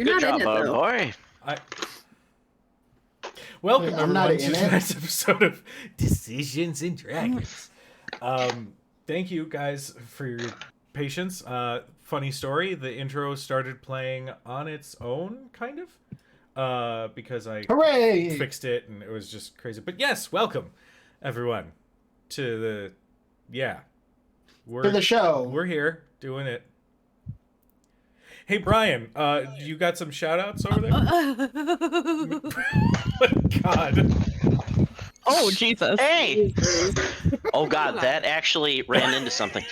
Good job, bug boy. Welcome I'm not everyone to in it. tonight's episode of Decisions and Dragons. Thank you guys for your patience. Funny story, the intro started playing on its own, kind of, because I Hooray! fixed it and it was just crazy. But yes, welcome everyone to the To the show. We're here doing it. Hey Brian, you got some shout outs over there? Oh my God. Oh, Jesus. Hey! Oh God, that actually ran into something.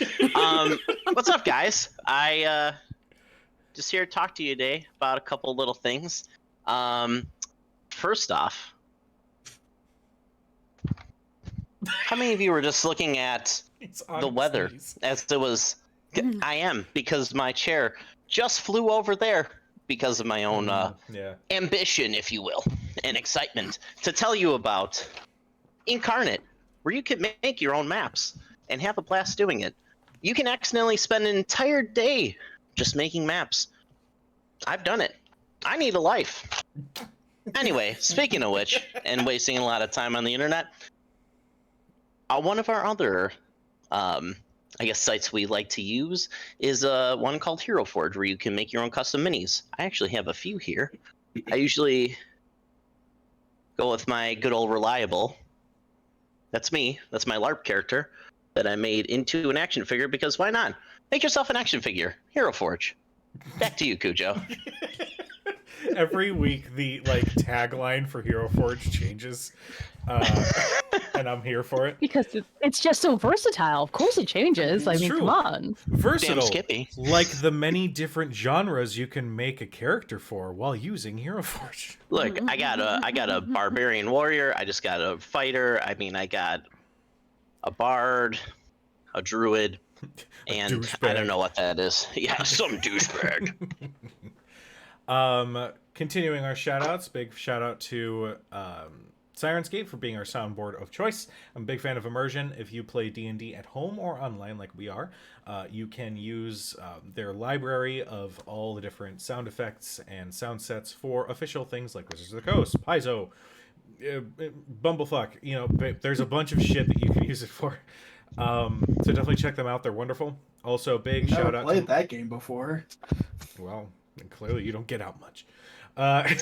What's up, guys? I just here to talk to you today about a couple little things. First off, how many of you were just looking at the weather as it was? I am, because my chair just flew over there because of my own ambition, if you will, and excitement to tell you about Inkarnate, where you can make your own maps and have a blast doing it. You can accidentally spend an entire day just making maps. I've done it. I need a life. Anyway, speaking of which, and wasting a lot of time on the internet, one of our other, sites we like to use is one called Hero Forge, where you can make your own custom minis. I actually have a few here. I usually go with my good old Reliable. That's me. That's my LARP character that I made into an action figure, because why not? Make yourself an action figure. Hero Forge. Back to you, Cujo. Every week, the tagline for Hero Forge changes, and I'm here for it. Because it's just so versatile. Of course it changes. I mean, True. come on. Versatile. Damn Skippy. Like the many different genres you can make a character for while using Hero Forge. Look, I got a barbarian warrior. I just got a fighter. I mean, I got a bard, a druid, and I don't know what that is. Yeah, some douchebag. Continuing our shout outs, big shout out to Sirenscape for being our soundboard of choice. I'm a big fan of Immersion. If you play D&D at home or online like we are, you can use their library of all the different sound effects and sound sets for official things like Wizards of the Coast, Paizo, Bumblefuck. You know, there's a bunch of shit that you can use it for. So definitely check them out. They're wonderful. Also, big shout out. I've played that game before. Well, clearly you don't get out much. That's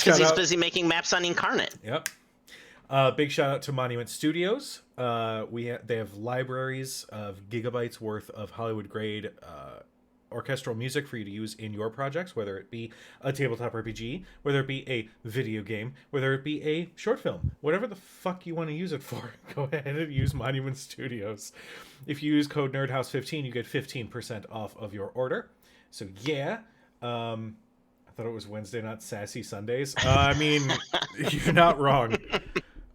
because he's busy making maps on Inkarnate. Yep. Big shout out to Monument Studios. They have libraries of gigabytes worth of Hollywood grade orchestral music for you to use in your projects, whether it be a tabletop RPG, whether it be a video game, whether it be a short film, whatever the fuck you want to use it for. Go ahead and use Monument Studios. If you use code NERDHOUSE15, you get 15% off of your order. So yeah. I thought it was Wednesday, not Sassy Sundays. I mean, you're not wrong.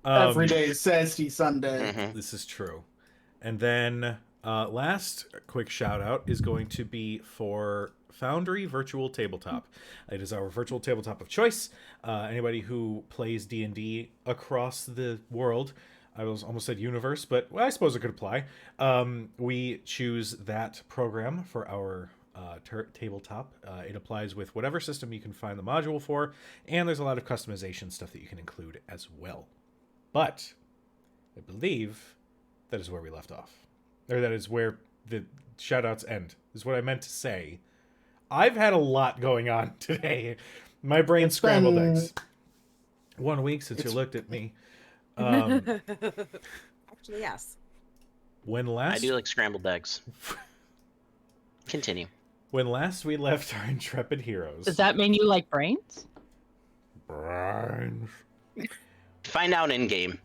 Every day is Sassy Sunday. Mm-hmm. This is true. And then last quick shout out is going to be for Foundry Virtual Tabletop. It is our virtual tabletop of choice. Anybody who plays D&D across the world, I almost said universe, but I suppose it could apply. We choose that program for our tabletop. It applies with whatever system you can find the module for, and there's a lot of customization stuff that you can include as well. But I believe that is where we left off, or that is where the shoutouts end, is what I meant to say. I've had a lot going on today. My brain scrambled eggs. 1 week since you looked at me. Actually, yes. I do like scrambled eggs. Continue. When last we left our intrepid heroes. Does that mean you like brains? Brains. Find out in game.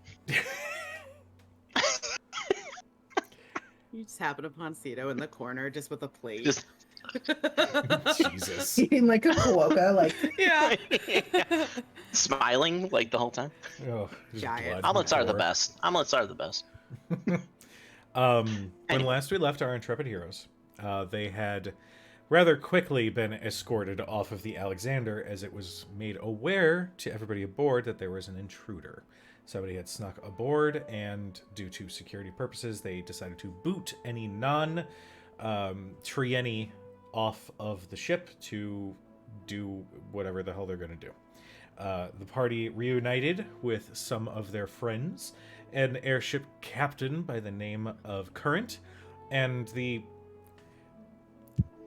You just happen upon Cito in the corner just with a plate. Just Jesus. Eating like a quokka, like yeah. smiling like the whole time. Oh, just Giant. blood Omelets are the gore. best. Omelets are the best. When last we left our intrepid heroes, they had rather quickly been escorted off of the Alexander, as it was made aware to everybody aboard that there was an intruder. Somebody had snuck aboard, and due to security purposes, they decided to boot any non-Trieni off of the ship to do whatever the hell they're going to do. The party reunited with some of their friends, an airship captain by the name of Current, and the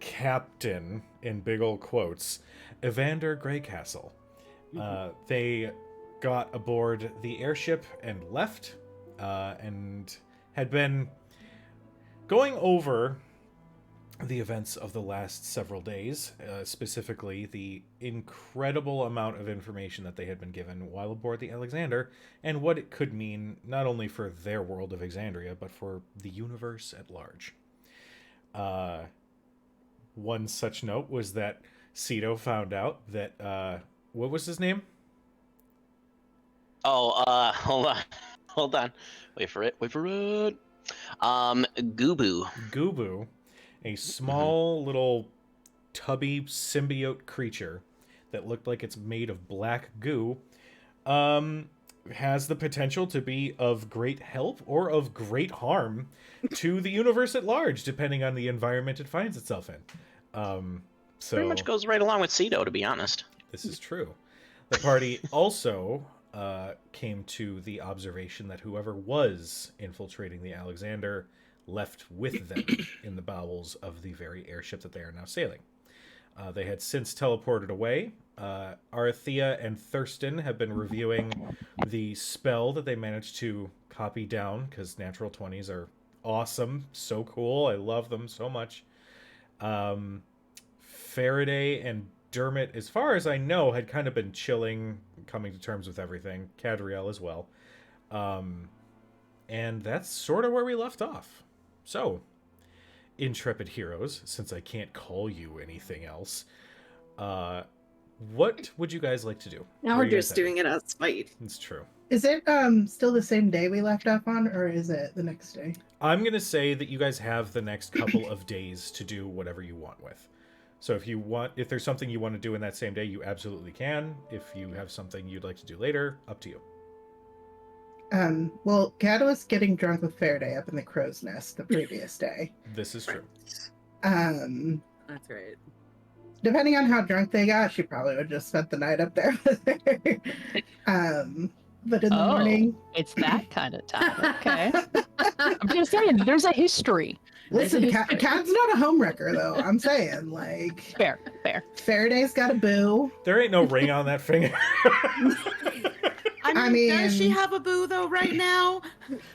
captain, in big old quotes, Evander Greycastle. They got aboard the airship and left, and had been going over the events of the last several days, specifically the incredible amount of information that they had been given while aboard the Alexander, and what it could mean not only for their world of Exandria, but for the universe at large. One such note was that Cito found out that, what was his name? Oh, hold on. Wait for it. Gubu. Gubu, a small little tubby symbiote creature that looked like it's made of black goo, has the potential to be of great help or of great harm to the universe at large, depending on the environment it finds itself in. So pretty much goes right along with Cito, to be honest. This is true. The party also came to the observation that whoever was infiltrating the Alexander left with them in the bowels of the very airship that they are now sailing. They had since teleported away. Arathea and Thurston have been reviewing the spell that they managed to copy down, because natural 20s are awesome, so cool, I love them so much. Faraday and Dermot, as far as I know, had kind of been chilling, coming to terms with everything. Cadriel as well. And that's sort of where we left off. So, intrepid heroes, since I can't call you anything else, what would you guys like to do? Now we're just doing it out spite. It's true. Is it still the same day we left off on, or is it the next day? I'm going to say that you guys have the next couple of days to do whatever you want with. So if there's something you want to do in that same day, you absolutely can. If you have something you'd like to do later, up to you. Well, Kat was getting drunk with Faraday up in the crow's nest the previous day. This is true. That's right. Depending on how drunk they got, she probably would just spent the night up there with her. But in the morning, it's that kind of time. Okay. I'm just saying, there's a history. Listen, Kat's not a homewrecker, though. I'm saying, like... Fair. Faraday's got a boo. There ain't no ring on that finger. I mean, does she have a boo, though, right now?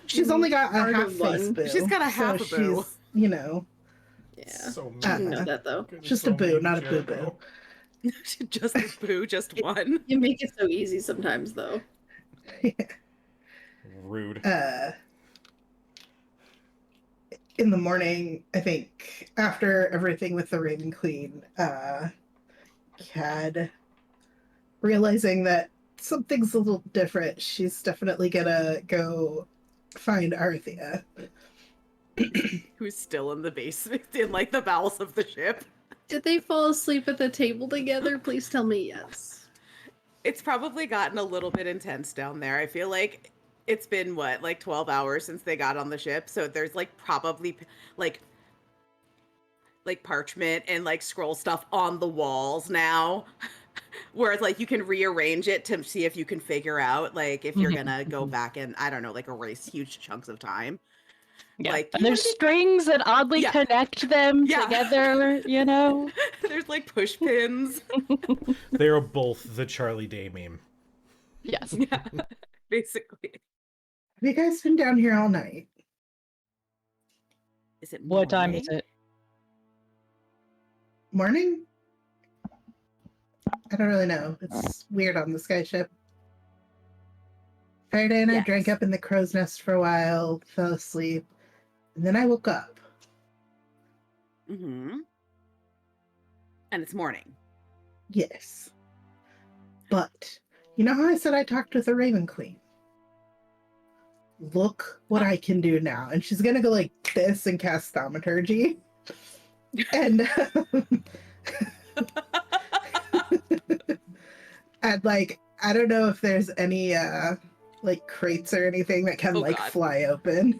She's only got a half-face boo. She's got a half a boo. She's, you know... Yeah. So I didn't know that, though. Just a boo, not a boo-boo. Just a boo, just one. You make it so easy sometimes, though. Rude. In the morning, I think, after everything with the Raven Queen, Cad, realizing that something's a little different, she's definitely gonna go find Arathea. Who's still in the basement, in like the bowels of the ship. Did they fall asleep at the table together? Please tell me yes. It's probably gotten a little bit intense down there. I feel like it's been, what, like 12 hours since they got on the ship? So there's like probably like parchment and like scroll stuff on the walls now. Where it's like you can rearrange it to see if you can figure out like if you're gonna go back and, I don't know, like erase huge chunks of time. Yeah. Like, and there's strings that oddly connect them together, you know? There's like push pins. They are both the Charlie Day meme. Yes. Yeah, basically. Have you guys been down here all night? Is it What time is it? Morning? I don't really know. It's weird on the skyship. Faraday and I drank up in the crow's nest for a while, fell asleep, and then I woke up. Mm-hmm. And it's morning. Yes. But, you know how I said I talked with the Raven Queen? Look what I can do now. And she's gonna go like this and cast Thaumaturgy. And and like, I don't know if there's any like crates or anything that can fly open.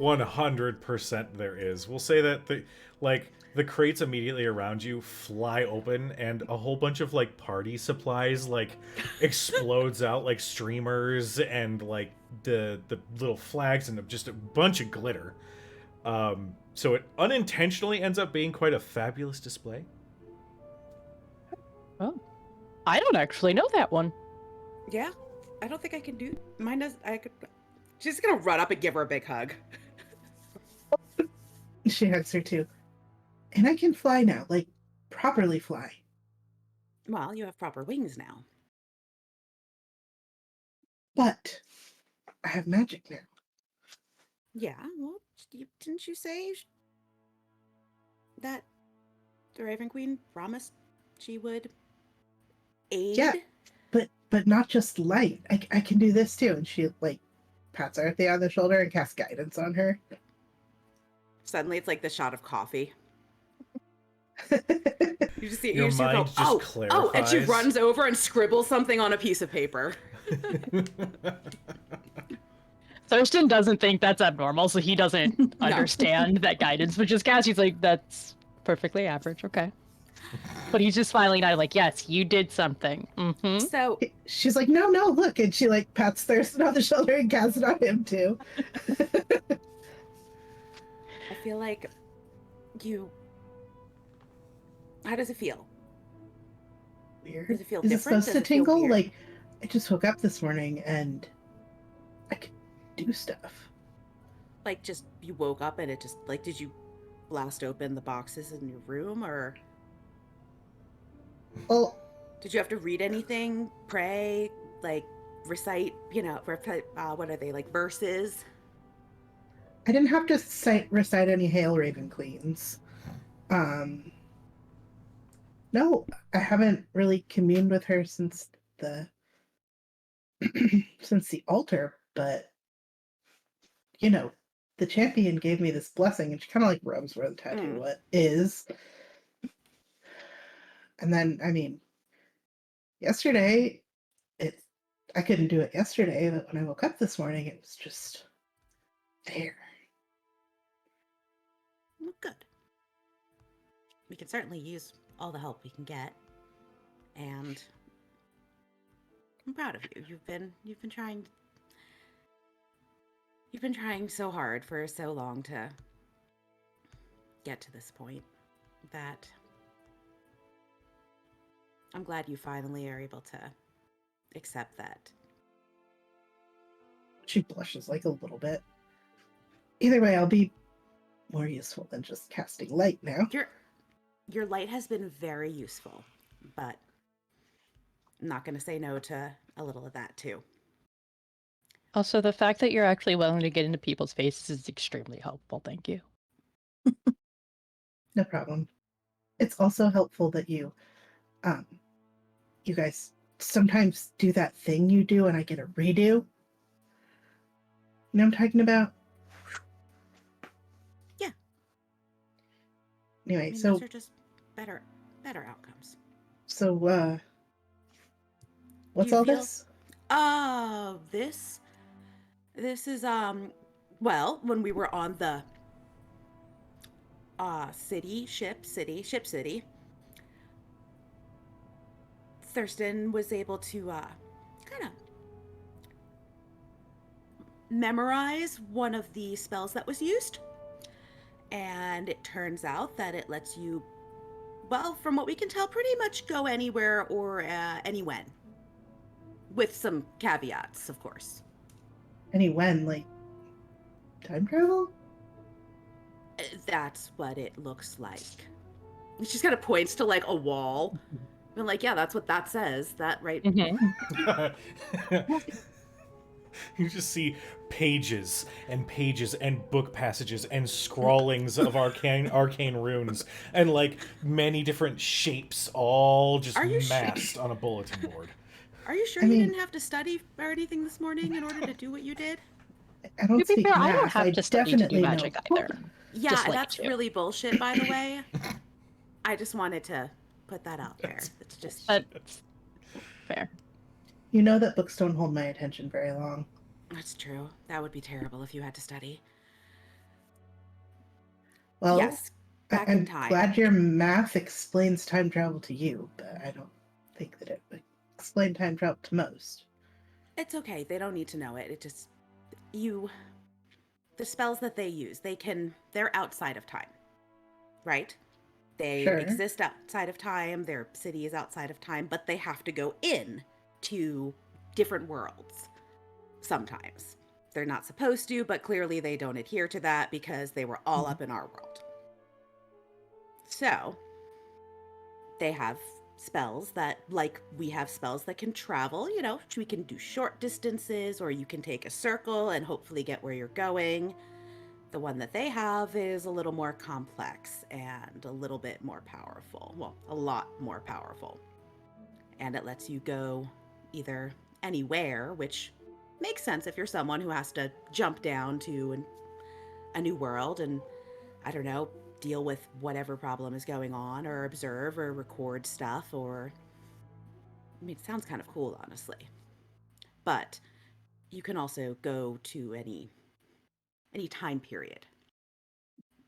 100% there is. We'll say that the crates immediately around you fly open and a whole bunch of like party supplies like explodes out, like streamers and like the little flags and just a bunch of glitter. So it unintentionally ends up being quite a fabulous display. Oh, I don't actually know that one. Yeah, I don't think I can do mine. Does I could? She's gonna run up and give her a big hug. She hugs her too. And I can fly now, like properly fly. Well, you have proper wings now. But I have magic now. Yeah, well, didn't you say that the Raven Queen promised she would aid? Yeah, but not just light. I can do this too. And she like pats Arthea on the shoulder and casts guidance on her. Suddenly, it's like the shot of coffee. You just see Your you mind go, just oh, clarifies. and she runs over and scribbles something on a piece of paper. Thurston doesn't think that's abnormal, so he doesn't understand that guidance, which is Cassie's like, that's perfectly average, okay. But he's just smiling at her like, yes, you did something. Mm-hmm. So she's like, no, look. And she like pats Thurston on the shoulder and casts it on him too. I feel like how does it feel? Weird. Does it feel Is different? it supposed to tingle? Like, I just woke up this morning and I could do stuff. Like, just you woke up and it just like, did you blast open the boxes in your room, or Well, did you have to read anything, pray, like recite? What are they, like verses? I didn't have to recite any Hail Raven Queens. No, I haven't really communed with her since the since the altar, but the champion gave me this blessing, and she kind of like rubs where the tattoo is. And then, I mean, yesterday, I couldn't do it yesterday, but when I woke up this morning, it was just there. Well, good. We can certainly use all the help we can get, and I'm proud of you. You've been trying so hard for so long to get to this point that I'm glad you finally are able to accept that. She blushes like a little bit. Either way, I'll be more useful than just casting light now. Your light has been very useful, but I'm not going to say no to a little of that too. Also, the fact that you're actually willing to get into people's faces is extremely helpful. Thank you. No problem. It's also helpful that you guys sometimes do that thing you do and I get a redo. You know what I'm talking about? Yeah. Anyway, those are just better outcomes. So, what's all this? This is well, when we were on the ship city, Thurston was able to kind of memorize one of the spells that was used, and it turns out that it lets you, well, from what we can tell, pretty much go anywhere or any when, with some caveats, of course. Any when, like time travel? That's what it looks like. She just kind of points to like a wall. And like, yeah, that's what that says. That right. Mm-hmm. You just see pages and pages and book passages and scrawlings of arcane runes and like many different shapes all just massed on a bulletin board. Are you sure you didn't have to study or anything this morning in order to do what you did? I don't speak math. I don't have to study to do magic either. Yeah, that's really bullshit, by the way. I just wanted to put that out there. It's just fair. You know that books don't hold my attention very long. That's true. That would be terrible if you had to study. Well, yes, back in I'm time. glad your math explains time travel to you, but I don't think that it would explain time travel to most. It's okay. They don't need to know it. It just the spells that they use, they're outside of time. Right? They Sure. exist outside of time, their city is outside of time, but they have to go in to different worlds sometimes. They're not supposed to, but clearly they don't adhere to that because they were all up in our world. So, they have spells that, like we have spells that can travel, we can do short distances, or you can take a circle and hopefully get where you're going. The one that they have is a little more complex and a little bit more powerful. Well, a lot more powerful. And it lets you go either anywhere, which makes sense if you're someone who has to jump down to a new world and, I don't know, deal with whatever problem is going on, or observe or record stuff, or... I mean, it sounds kind of cool, honestly. But you can also go to any time period.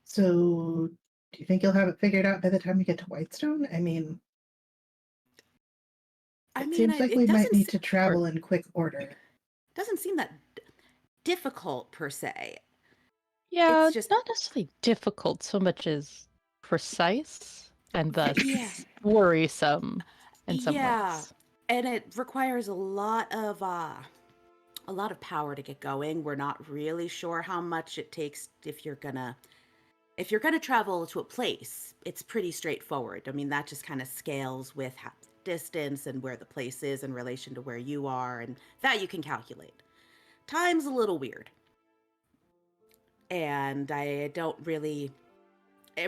So, do you think you'll have it figured out by the time we get to Whitestone? I mean, it seems like we might need to travel in quick order. Doesn't seem that difficult per se. Yeah, It's just not necessarily difficult so much as precise and thus worrisome in some ways. And it requires a lot of power to get going. We're not really sure how much it takes if you're gonna travel to a place. It's pretty straightforward. I mean, that just kind of scales with distance and where the place is in relation to where you are, and that you can calculate. Time's a little weird. And it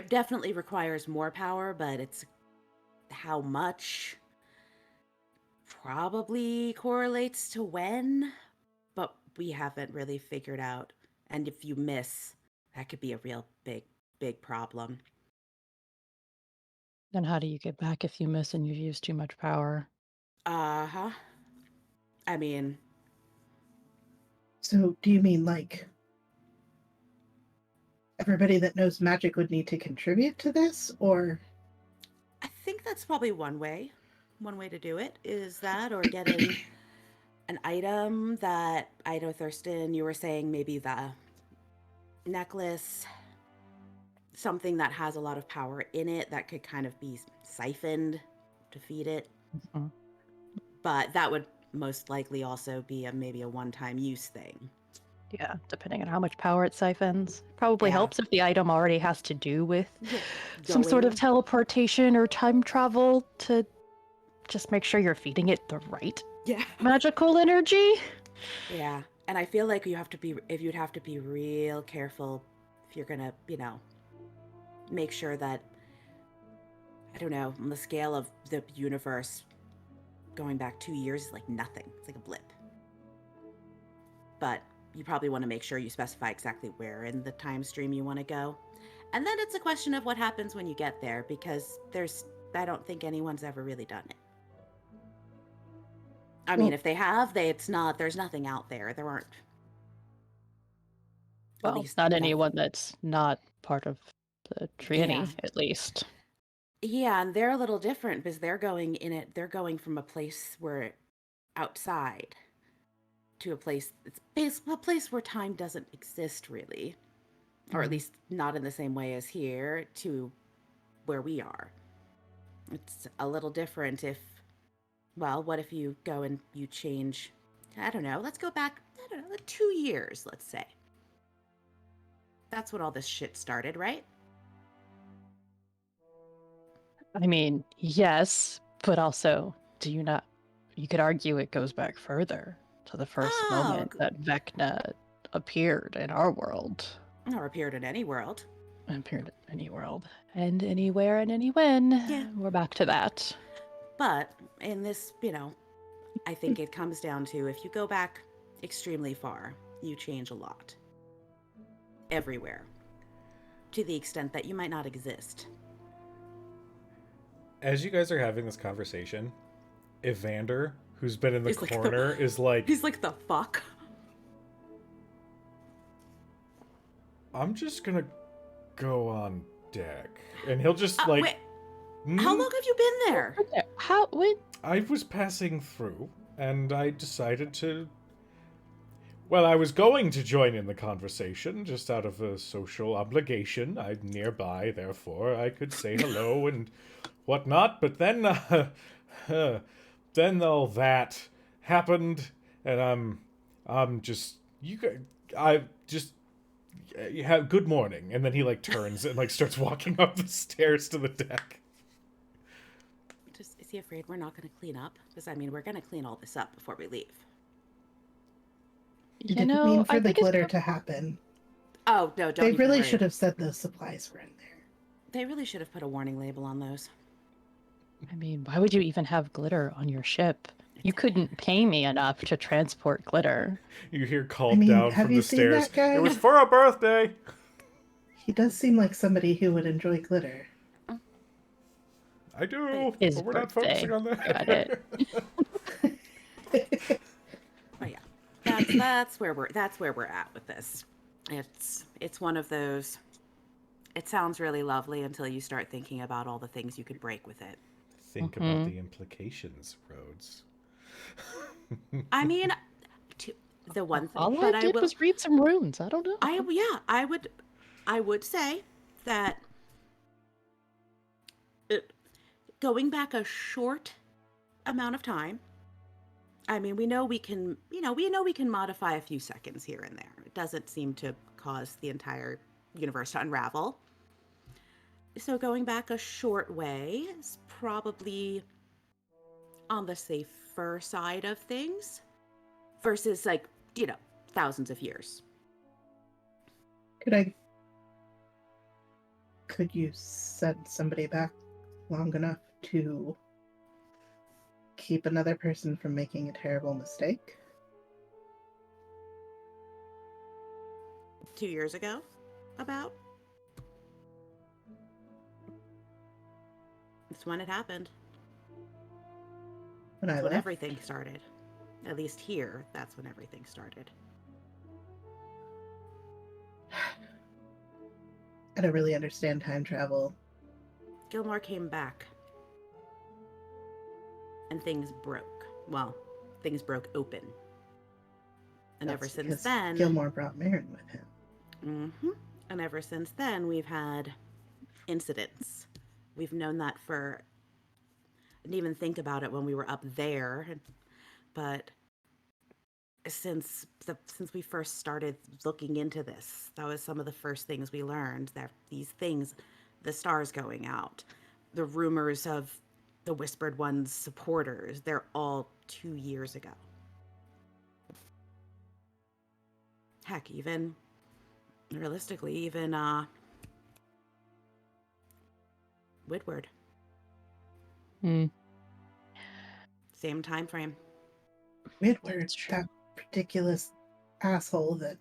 definitely requires more power, but it's how much probably correlates to when, but we haven't really figured out. And if you miss, that could be a real big problem. Then how do you get back if you miss and you've used too much power? I mean... So, do you mean, like, everybody that knows magic would need to contribute to this, or... I think that's probably one way. One way to do it is that, or getting an item that, I know, Thurston, you were saying maybe the necklace, something that has a lot of power in it that could kind of be siphoned to feed it. Mm-hmm. But that would most likely also be maybe a one-time use thing. Yeah, depending on how much power it siphons. Probably helps if the item already has to do with some sort of teleportation or time travel to just make sure you're feeding it the right magical energy. Yeah, and I feel like you'd have to be real careful if you're gonna, make sure that, I don't know, on the scale of the universe, going back 2 years is like nothing. It's like a blip. But you probably want to make sure you specify exactly where in the time stream you want to go. And then it's a question of what happens when you get there, because I don't think anyone's ever really done it. I mean, if they have, there's nothing out there. There aren't. Well, at least not anyone that's not part of the Triany, at least. Yeah, and they're a little different because they're going from a place where outside to a place where time doesn't exist really, or at least not in the same way as here, to where we are. It's a little different what if you go and you change, I don't know, let's go back, 2 years, let's say. That's when all this shit started, right? I mean, yes, but also, you could argue it goes back further to the first moment that Vecna appeared in our world. Or appeared in any world. Appeared in any world. And anywhere and anywhen. Yeah. We're back to that. But in this, I think it comes down to, if you go back extremely far, you change a lot. Everywhere. To the extent that you might not exist. As you guys are having this conversation, Evander, who's been in the corner, is like... He's like, the fuck? I'm just gonna go on deck. And he'll just, Wait, how long have you been there? How? What? I was passing through, and I decided to... Well, I was going to join in the conversation, just out of a social obligation. I'm nearby, therefore I could say hello and whatnot, but then, then all that happened, and I'm just... You have good morning, and then he, like, turns and, like, starts walking up the stairs to the deck. Is he afraid we're not going to clean up? Because, I mean, we're going to clean all this up before we leave. You didn't mean for the glitter to happen. Oh, no, don't They even really worry. should have said those supplies were in there. They really should have put a warning label on those. I mean, why would you even have glitter on your ship? You couldn't pay me enough to transport glitter. You hear called down have from you the seen stairs. that guy? It was for a birthday! He does seem like somebody who would enjoy glitter. I do, His but we're not birthday. focusing on that. Got it. But yeah, that's where we're at with this. It's one of those. It sounds really lovely until you start thinking about all the things you could break with it. Think about the implications, Rhodes. I mean, the one thing All I did was read some runes. I don't know. I would say that going back a short amount of time. I mean, we know we can modify a few seconds here and there. It doesn't seem to cause the entire universe to unravel. So going back a short way is probably on the safer side of things versus, like, thousands of years. Could you send somebody back long enough to keep another person from making a terrible mistake? 2 years ago, about. That's when it happened. When When everything started. At least here, that's when everything started. I don't really understand time travel. Gilmore came back. And things broke. Well, things broke open. And That's ever since because then... Gilmore brought Marin with him. Mm-hmm. And ever since then, we've had incidents. We've known that for... I didn't even think about it when we were up there. But since we first started looking into this, that was some of the first things we learned. That these things, the stars going out, the rumors of the Whispered One's supporters, they're all 2 years ago. Heck, even realistically, Woodward. Same time frame. Woodward, that ridiculous asshole that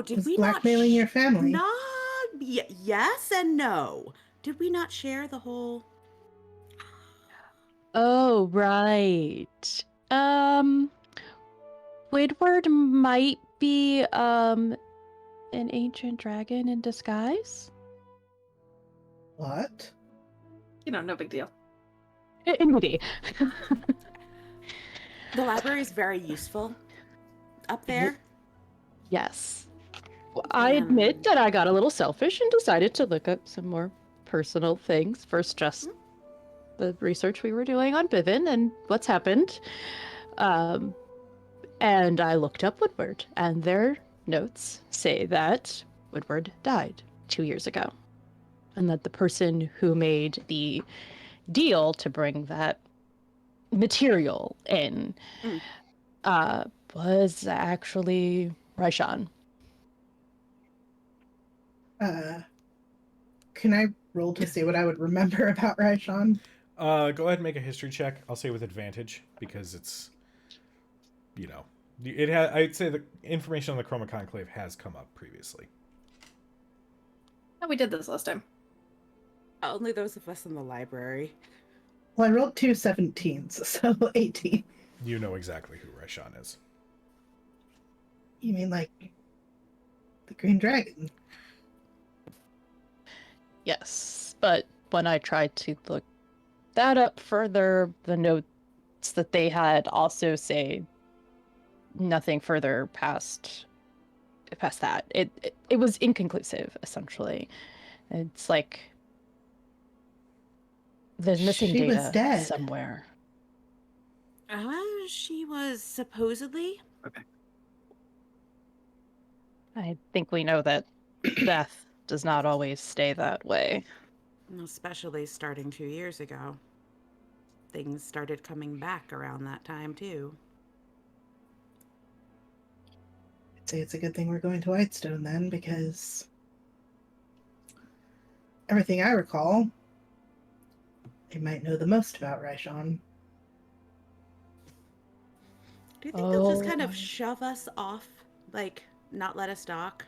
Did was we blackmailing your family. Yes and no. Did we not share the whole... Oh, right. Woodward might be, an ancient dragon in disguise? What? No big deal. Indeed. The library is very useful up there. Yes. Well, I admit that I got a little selfish and decided to look up some more personal things. First, just the research we were doing on Bivin and what's happened. And I looked up Woodward, and their notes say that Woodward died 2 years ago. And that the person who made the deal to bring that material in was actually Raishan. Can I roll to see what I would remember about Raishan? Go ahead and make a history check. I'll say with advantage because it's, it has. I'd say the information on the Chroma Conclave has come up previously. Oh, we did this last time. Only those of us in the library. Well, I rolled 2 17s, so 18. You know exactly who Raishan is. You mean like the Green Dragon? Yes, but when I tried to look that up further, the notes that they had also say nothing further past that. It was inconclusive, essentially. It's like there's missing She was data dead. somewhere. She was supposedly. I think we know that death does not always stay that way. Especially starting 2 years ago. Things started coming back around that time, too. I'd say it's a good thing we're going to Whitestone then, because everything I recall, they might know the most about Raishan. Do you think they'll just kind of shove us off? Like, not let us dock?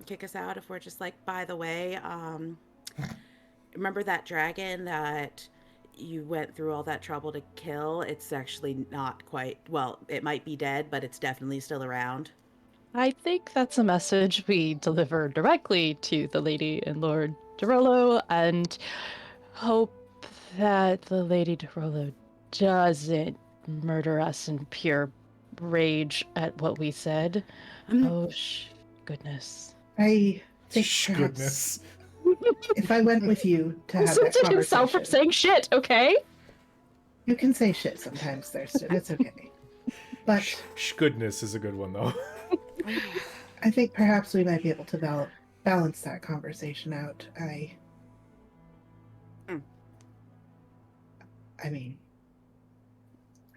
Kick us out if we're just like, by the way, remember that dragon that you went through all that trouble to kill? It's actually not quite, well, it might be dead, but it's definitely still around. I think that's a message we deliver directly to the Lady and Lord Derolo, and hope that the Lady Derolo doesn't murder us in pure rage at what we said. Oh, goodness. I think Goodness. if I went with you to have that Censored conversation, himself from saying shit, okay? you can say shit sometimes, Thurston. It's okay. But Goodness is a good one, though. I think perhaps we might be able to balance that conversation out. I mean,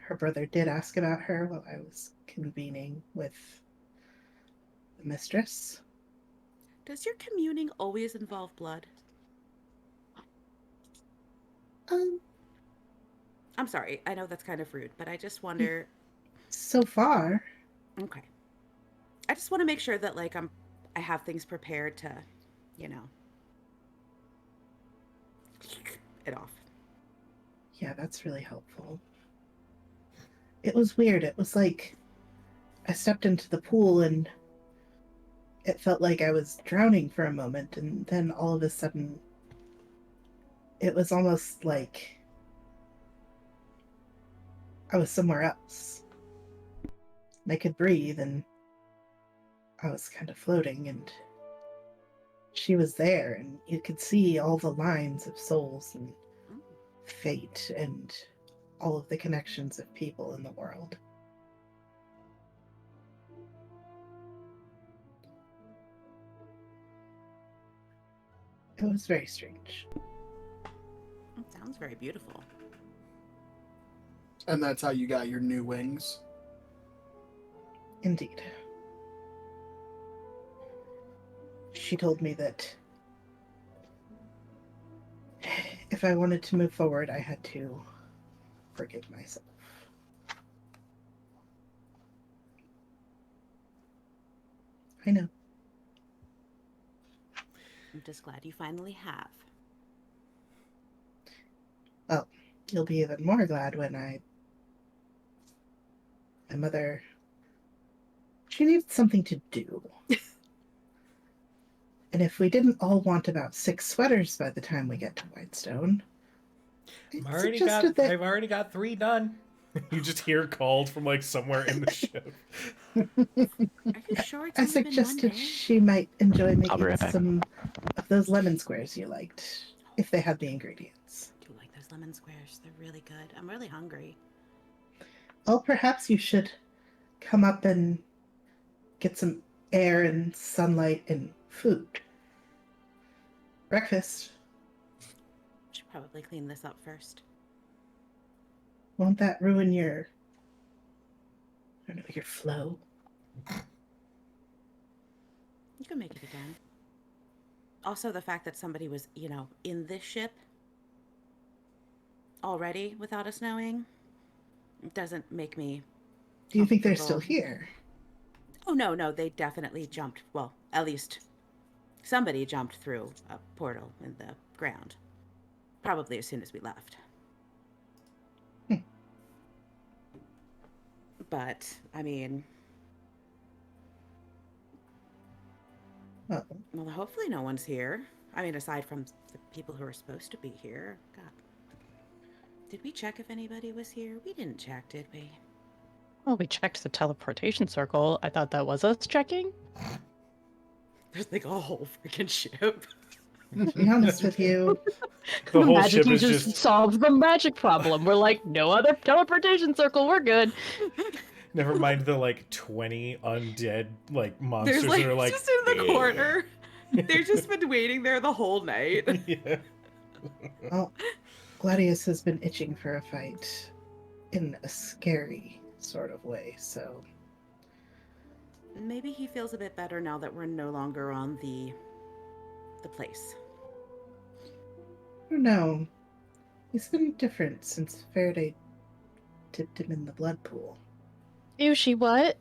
her brother did ask about her while I was convening with the mistress. Does your communing always involve blood? I'm sorry, I know that's kind of rude, but I just wonder. So far. Okay. I just want to make sure that, like, I have things prepared to, you know, it off. Yeah, that's really helpful. It was weird. It was like I stepped into the pool and it felt like I was drowning for a moment, and then all of a sudden it was almost like I was somewhere else. And I could breathe, and I was kind of floating, and she was there, and you could see all the lines of souls and fate and all of the connections of people in the world. It was very strange. It sounds very beautiful. And that's how you got your new wings? Indeed. She told me that if I wanted to move forward, I had to forgive myself. I know. I'm just glad you finally have. Well, you'll be even more glad when my mother, she needed something to do. And if we didn't all want about 6 sweaters by the time we get to Whitestone, I've already got 3 done. You just hear called from like somewhere in the ship. Are you sure it's I only been 1 suggested day? she might enjoy making right back. some of those lemon squares you liked, if they had the ingredients. I do like those lemon squares. They're really good. I'm really hungry. Well, perhaps you should come up and get some air and sunlight and food. Breakfast. Should probably clean this up first. Won't that ruin your, I don't know, your flow? You can make it again. Also, the fact that somebody was, you know, in this ship already without us knowing doesn't make me. Do you think they're still here? Oh, no, they definitely jumped. Well, at least somebody jumped through a portal in the ground. Probably as soon as we left. But, I mean... Well, Well, hopefully no one's here. I mean, aside from the people who are supposed to be here. God. Did we check if anybody was here? We didn't check, did we? Well, we checked the teleportation circle. I thought that was us checking. There's like a whole freaking ship. To be honest with you, The whole magic ship is just solved the magic problem. We're like, no other teleportation circle. We're good. Never mind the like 20 undead like monsters There's like that are like just in the corner. They've just been waiting there the whole night. Yeah. well, Gladius has been itching for a fight in a scary sort of way, so Maybe he feels a bit better now that we're no longer on the place. I don't know. He's been different since Faraday tipped him in the blood pool. Ew, she what?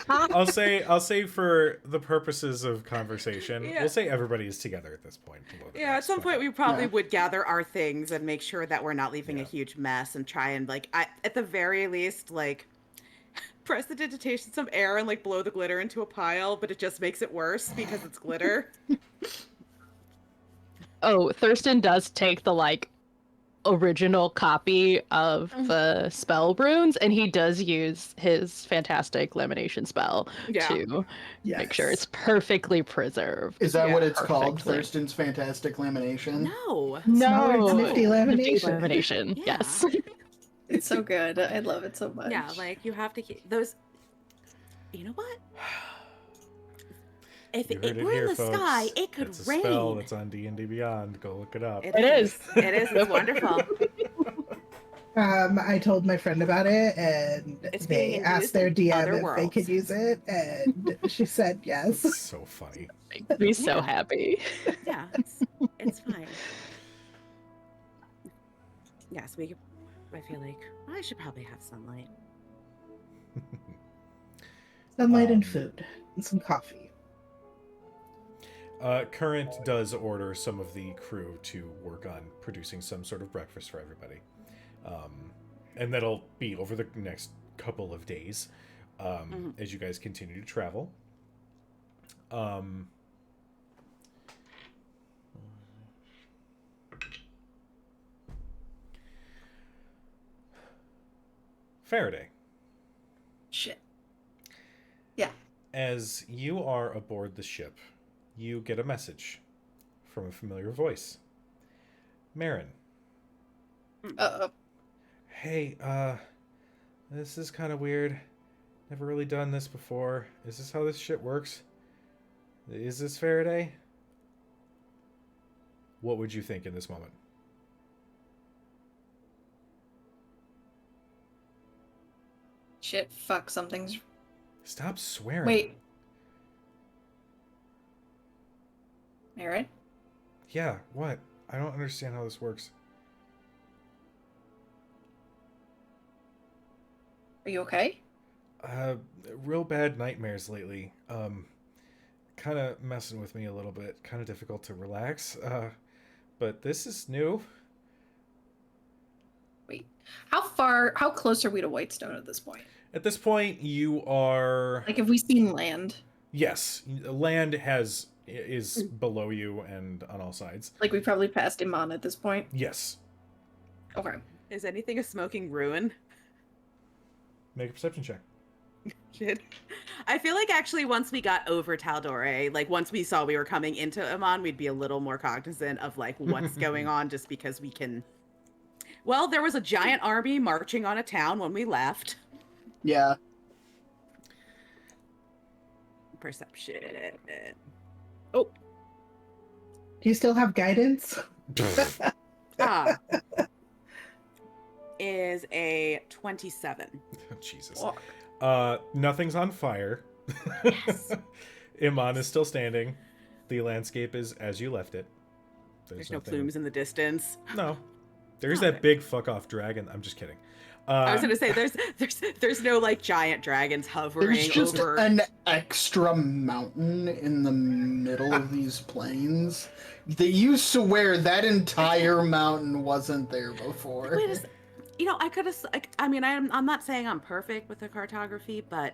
I'll say for the purposes of conversation, Yeah. we'll say everybody is together at this point. Yeah, at some point we probably Yeah. would gather our things and make sure that we're not leaving a Yeah. huge mess and try and like at the very least like prestidigitation some air and like blow the glitter into a pile, but it just makes it worse because it's glitter. Oh, Thurston does take the like original copy of the spell runes, and he does use his fantastic lamination spell Yeah. to Yes. make sure it's perfectly preserved. Is that Yeah, what it's called? perfectly. Thurston's Fantastic Lamination? No. Small, No, nifty Nifty lamination. lamination. Yeah. Yes. It's so good. I love it so much. Yeah, like you have to keep those. You know what? If You it heard it were here, in the folks. sky, it could It's a rain. spell that's on D&D Beyond. Go look it up. It is. It is. It's wonderful. I told my friend about it, and It's being they used asked their in DM other if they worlds. could use it, and she said yes. It's so funny. Makes me so Yeah. happy. Yeah, it's fine. Yes, we. I feel like I should probably have sunlight. Sunlight and food, and some coffee. Current does order some of the crew to work on producing some sort of breakfast for everybody. And that'll be over the next couple of days as you guys continue to travel. Faraday. Shit. As you are aboard the ship, you get a message from a familiar voice. Marin. Hey, this is kind of weird. Never really done this before. Is this how this shit works? Is this Faraday? What would you think in this moment? Shit. Fuck. Something's. Stop swearing. Wait. Aaron? Yeah, what? I don't understand how this works. Are you okay? Real bad nightmares lately. Kind of messing with me a little bit. Kind of difficult to relax. But this is new. Wait. How close are we to Whitestone at this point? At this point, you are... Like, have we seen land? Yes, land is below you and on all sides. Like, we probably passed Iman at this point? Yes. Okay. Is anything a smoking ruin? Make a perception check. Shit. I feel like actually once we got over Taldore, like once we saw we were coming into Amon, we'd be a little more cognizant of like what's going on, just because we can. Well, there was a giant army marching on a town when we left. Yeah. Perception. Do you still have guidance? Ah. Is a 27. Jesus. Fuck. Nothing's on fire. Yes. Iman is still standing. The landscape is as you left it. There's no nothing- plumes in the distance. No. There's Oh. that big fuck off dragon. I'm just kidding. I was gonna say there's no like giant dragons hovering There's just over. an extra mountain in the middle of these plains that you swear that entire mountain wasn't there before. Wait a sec. You know, I could have. I mean, I'm not saying I'm perfect with the cartography, but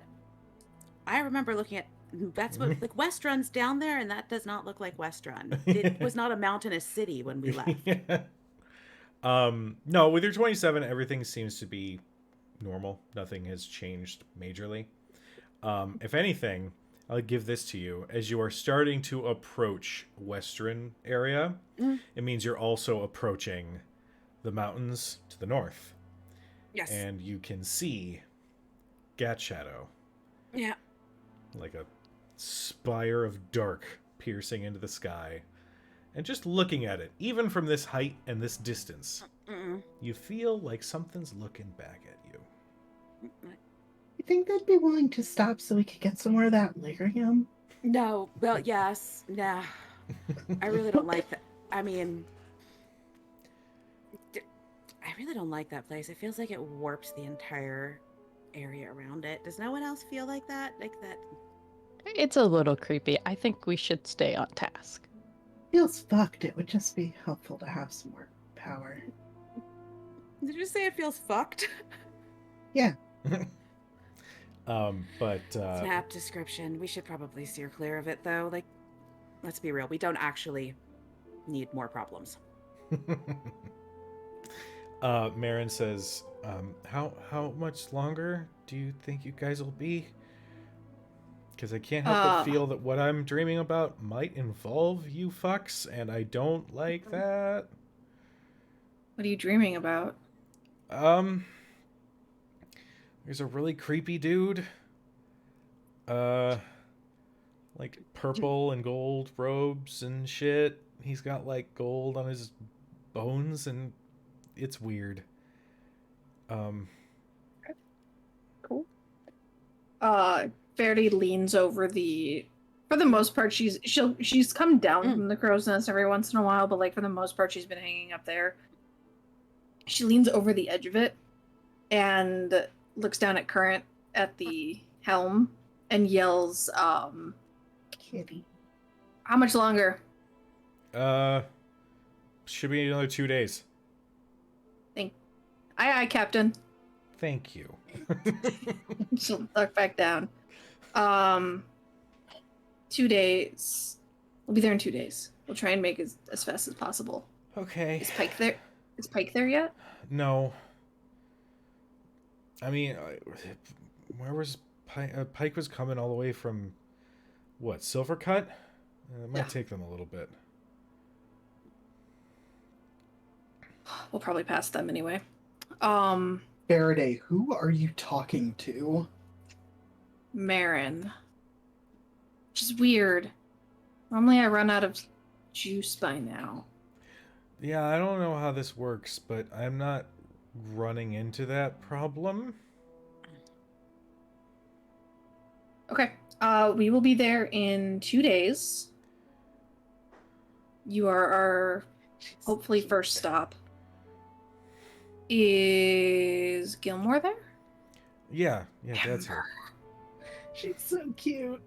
I remember looking at That's what like Westrun's down there, and that does not look like Westrun. It was not a mountainous city when we left. Yeah. No, with your 27, everything seems to be normal. Nothing has changed majorly. If anything, I'll give this to you. As you are starting to approach Western area, it means you're also approaching the mountains to the north. Yes. And you can see Gat Shadow. Yeah. Like a spire of dark piercing into the sky. And just looking at it, even from this height and this distance, you feel like something's looking back at you. You think they'd be willing to stop so we could get some more of that lyrium? No. Well, yes. Nah. I really don't like that. I mean, I really don't like that place. It feels like it warps the entire area around it. Does no one else feel like that? Like that? It's a little creepy. I think we should stay on task. Feels fucked. It would just be helpful to have some more power. Did you say it feels fucked? Yeah. But Snap description. We should probably steer clear of it, though. Like, let's be real. We don't actually need more problems. Marin says, how much longer do you think you guys will be? Because I can't help but feel that what I'm dreaming about might involve you fucks, and I don't like that. What are you dreaming about? There's a really creepy dude. Like purple and gold robes and shit. He's got like gold on his bones, and it's weird. Cool. Verity leans over for the most part, she's come down from the crow's nest every once in a while, but like for the most part, she's been hanging up there. She leans over the edge of it and looks down at Current at the helm and yells, Kitty. how much longer? Should be another 2 days. Aye, Captain. Thank you. She'll duck back down. 2 days. We'll be there in 2 days. We'll try and make it as fast as possible. Okay. Is Pike there? Is Pike there yet? No. I mean, where was Pike? Pike was coming all the way from, what, Silvercut? It might take them a little bit. We'll probably pass them anyway. Faraday, who are you talking to? Marin. Which is weird. Normally I run out of juice by now. Yeah, I don't know how this works, but I'm not running into that problem. Okay. We will be there in 2 days. You are our hopefully first stop. Is Gilmore there? Yeah, Dad's here. She's so cute.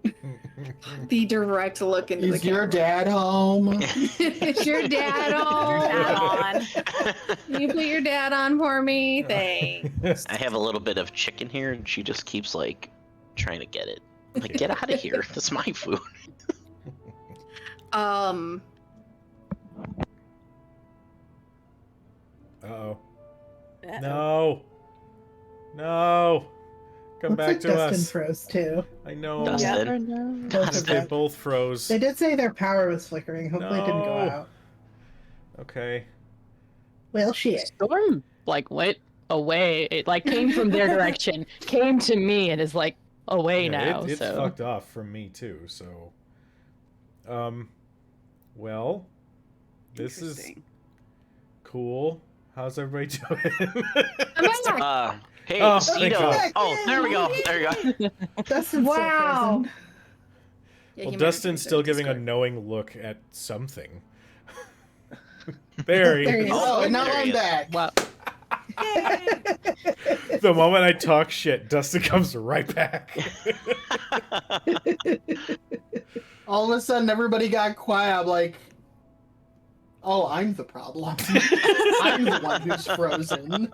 The direct look into Is the your camera. dad home? Is your dad on? Can you put your dad on for me? Thanks. I have a little bit of chicken here, and she just keeps like trying to get it. Like, get out of here! That's my food. Uh-oh. No. Come Looks back like to Dustin us. froze too. I know. Dustin. Both of They them. both froze. They did say their power was flickering. Hopefully it didn't go No. out. Okay. Well, shit. Storm like went away. It like came from their direction, came to me, and is like away now. It's so fucked off from me too. So, well, this is Interesting. cool. How's everybody doing? I'm back. Hey, Oh, thank Cito. God. Oh, there we go. There you go. Dustin's Wow. so frozen. Yeah, Well, he Dustin's might still have giving a Discord. knowing look at something. There he There he is. is. Oh, and now there he I'm is. back. wow. Yay! The moment I talk shit, Dustin comes right back. All of a sudden, everybody got quiet. I'm like, oh, I'm the problem. I'm the one who's frozen.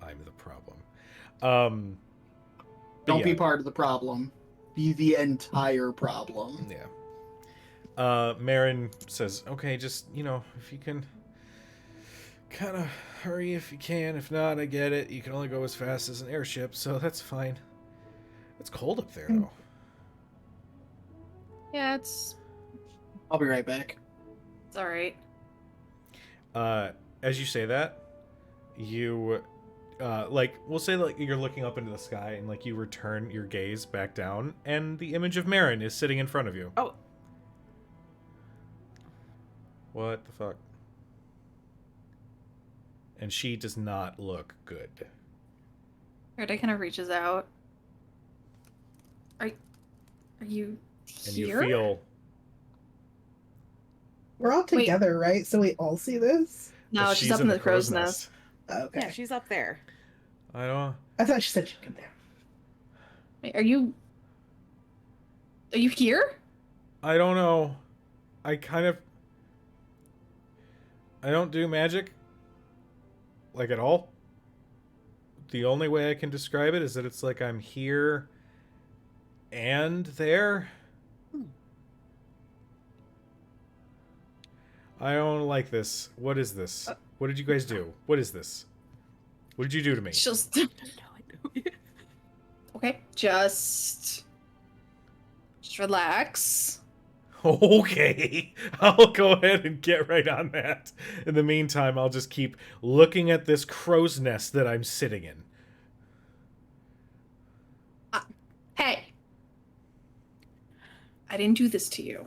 I'm the problem. Don't be part of the problem. Be the entire problem. Yeah. Marin says, okay, just, if you can kind of hurry if you can. If not, I get it. You can only go as fast as an airship, so that's fine. It's cold up there, though. Yeah, it's I'll be right back. all right. As you say that, you, we'll say you're looking up into the sky, and you return your gaze back down, and the image of Marin is sitting in front of you. Oh. What the fuck? And she does not look good. Faraday kind of reaches out. Are you And here? you feel... We're all together, right? So we all see this? No, she's up in the crow's nest. Okay. Yeah, she's up there. I don't... I thought she said she'd come down. Wait, are you here? I don't know. I don't do magic. At all. The only way I can describe it is that it's like I'm here and there. I don't like this. What is this? What did you guys do? What is this? What did you do to me? Okay, just relax. Okay, I'll go ahead and get right on that. In the meantime, I'll just keep looking at this crow's nest that I'm sitting in. Hey, I didn't do this to you.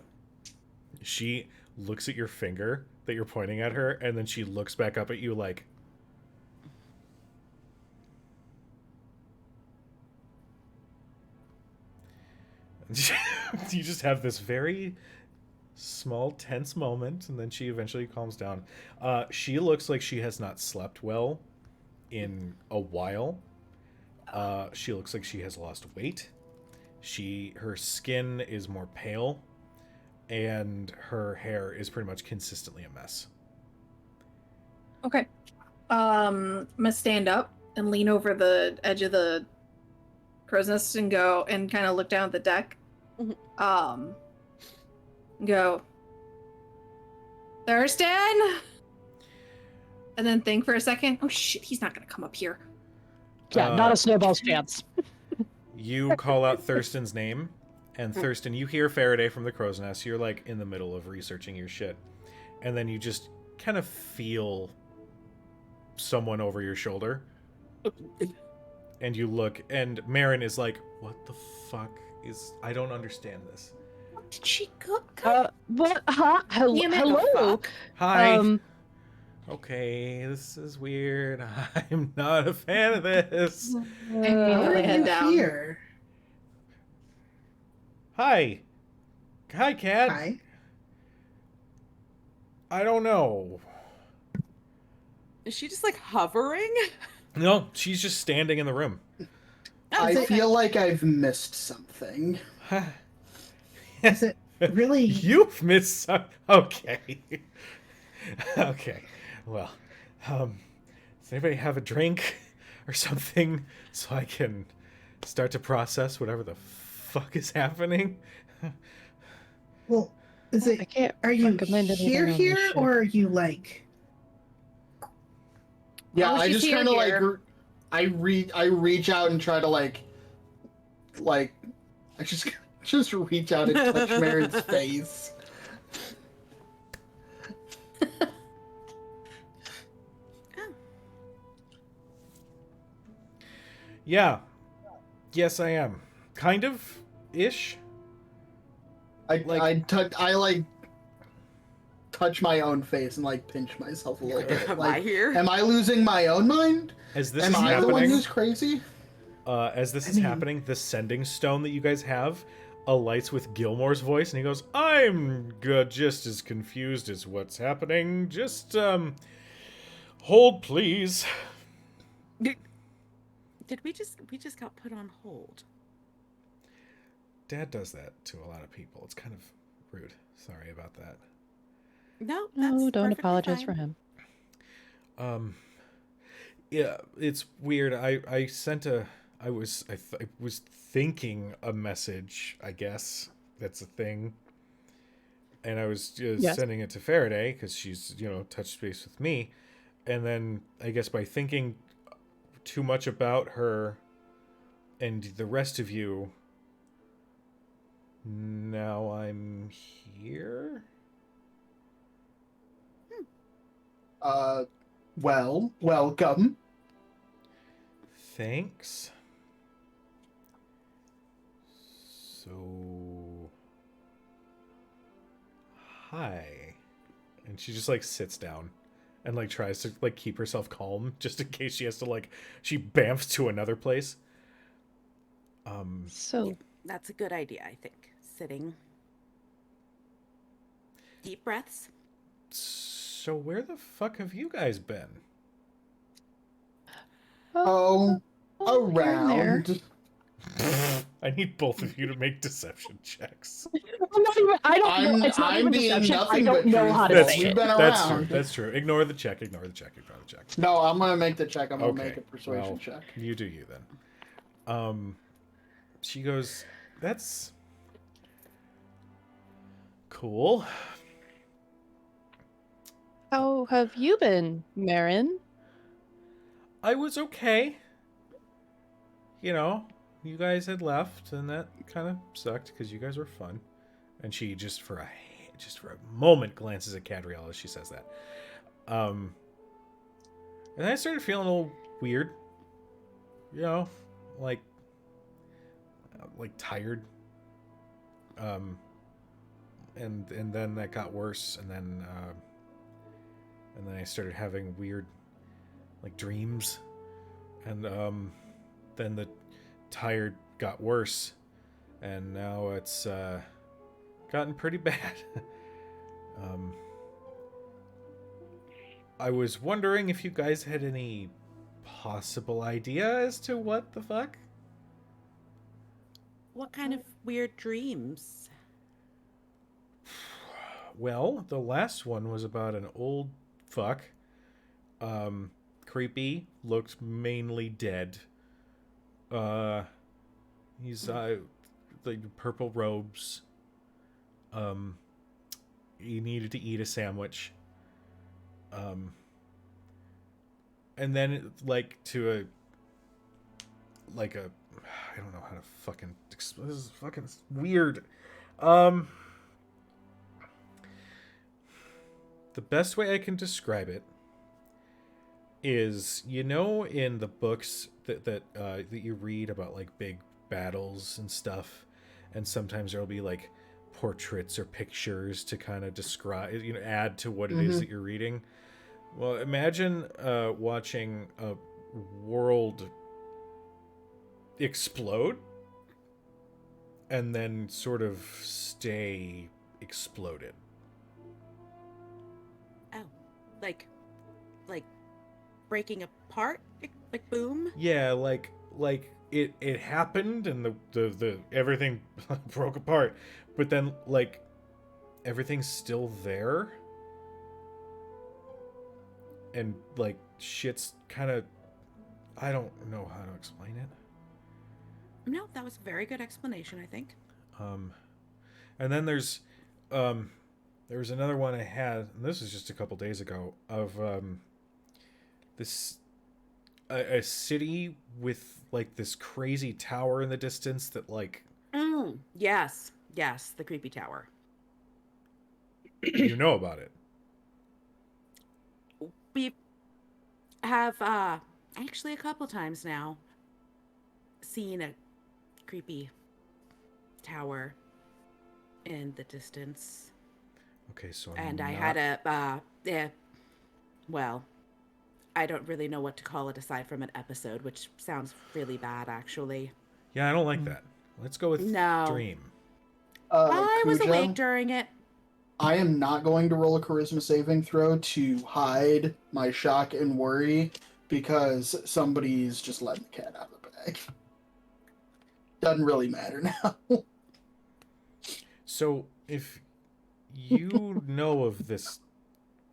She looks at your finger that you're pointing at her, and then she looks back up at you like... You just have this very small, tense moment, and then she eventually calms down. She looks like she has not slept well in a while. She looks like she has lost weight. Her skin is more pale, and her hair is pretty much consistently a mess. Okay. I'm gonna stand up and lean over the edge of the crow's nest and go and kind of look down at the deck. Go, Thurston, and then think for a second. Oh shit, he's not gonna come up here. Yeah, not a snowball's chance. You call out Thurston's name, and Thurston, you hear Faraday from the crow's nest. You're in the middle of researching your shit, and then you just kind of feel someone over your shoulder, and you look, and Marin is like, "What the fuck is? I don't understand this." Did she go? What? Huh? Hello? Hi. Okay, this is weird. I'm not a fan of this. Head down. Here. Hi, Cat. Hi. I don't know. Is she just hovering? No, she's just standing in the room. I feel like I've missed something. Is it really? You've missed some... Okay. Okay. Well, does anybody have a drink or something so I can start to process whatever the fuck is happening? Well, is it? Are you here, or are you Yeah, I she's just kind of here. I reach out and try to I just reach out and touch Marin's face. Yeah. Yes, I am. Kind of ish. I touch my own face and pinch myself a little bit. Am I here? Am I losing my own mind? As this Am is I happening, the one who's crazy? As this is happening, the sending stone that you guys have alights with Gilmore's voice, and he goes, "I'm good, just as confused as what's happening. Just hold, please." Did we just got put on hold? Dad does that to a lot of people. It's kind of rude. Sorry about that. No, No, don't apologize fine. for him. Yeah, it's weird. I sent a I was thinking a message, I guess. That's a thing. And I was just sending it to Faraday because she's, touched base with me. And then I guess by thinking too much about her and the rest of you, now I'm here. Well, welcome. Thanks. So, hi. And she just sits down and tries to keep herself calm just in case she has to she bamfs to another place. So That's a good idea, I think. Sitting. Deep breaths. So where the fuck have you guys been? Around. I need both of you to make deception checks. I don't know. It's not even being deception. nothing I don't but know how to truthful. say We've it. been That's around. true. That's true. Ignore the check. Ignore the check. No, I'm gonna make the check. I'm gonna Okay, make a persuasion well, check. You do you then. She goes, that's cool. How have you been, Marin? I was okay. You guys had left, and that kind of sucked because you guys were fun. And she just for a moment glances at Cadriel as she says that. And then I started feeling a little weird. Like tired. And then that got worse, and then I started having weird dreams, and then the tired got worse, and now it's gotten pretty bad. I was wondering if you guys had any possible idea as to what the fuck? What kind of weird dreams? Well, the last one was about an old fuck. Creepy, looked mainly dead. He's purple robes. He needed to eat a sandwich. And then I don't know how to fucking explain. This is fucking weird. The best way I can describe it is, in the books that you read about big battles and stuff, and sometimes there'll be portraits or pictures to kind of describe, add to what it is that you're reading. Well, imagine watching a world explode and then sort of stay exploded. Oh, like breaking apart, like boom. Yeah, it happened and the everything broke apart, but then everything's still there, and shit's kind of, I don't know how to explain it. No, that was a very good explanation, I think. And then there was another one I had, and this was just a couple days ago, of a city with this crazy tower in the distance that Yes, the creepy tower. You know about it. We have actually a couple times now seen a creepy tower in the distance. Okay, so I had a well, I don't really know what to call it aside from an episode, which sounds really bad, actually. Yeah, I don't like that. Let's go with dream. I was Kuja, awake during it. I am not going to roll a charisma saving throw to hide my shock and worry because somebody's just letting the cat out of the bag. Doesn't really matter now. So, if you know of this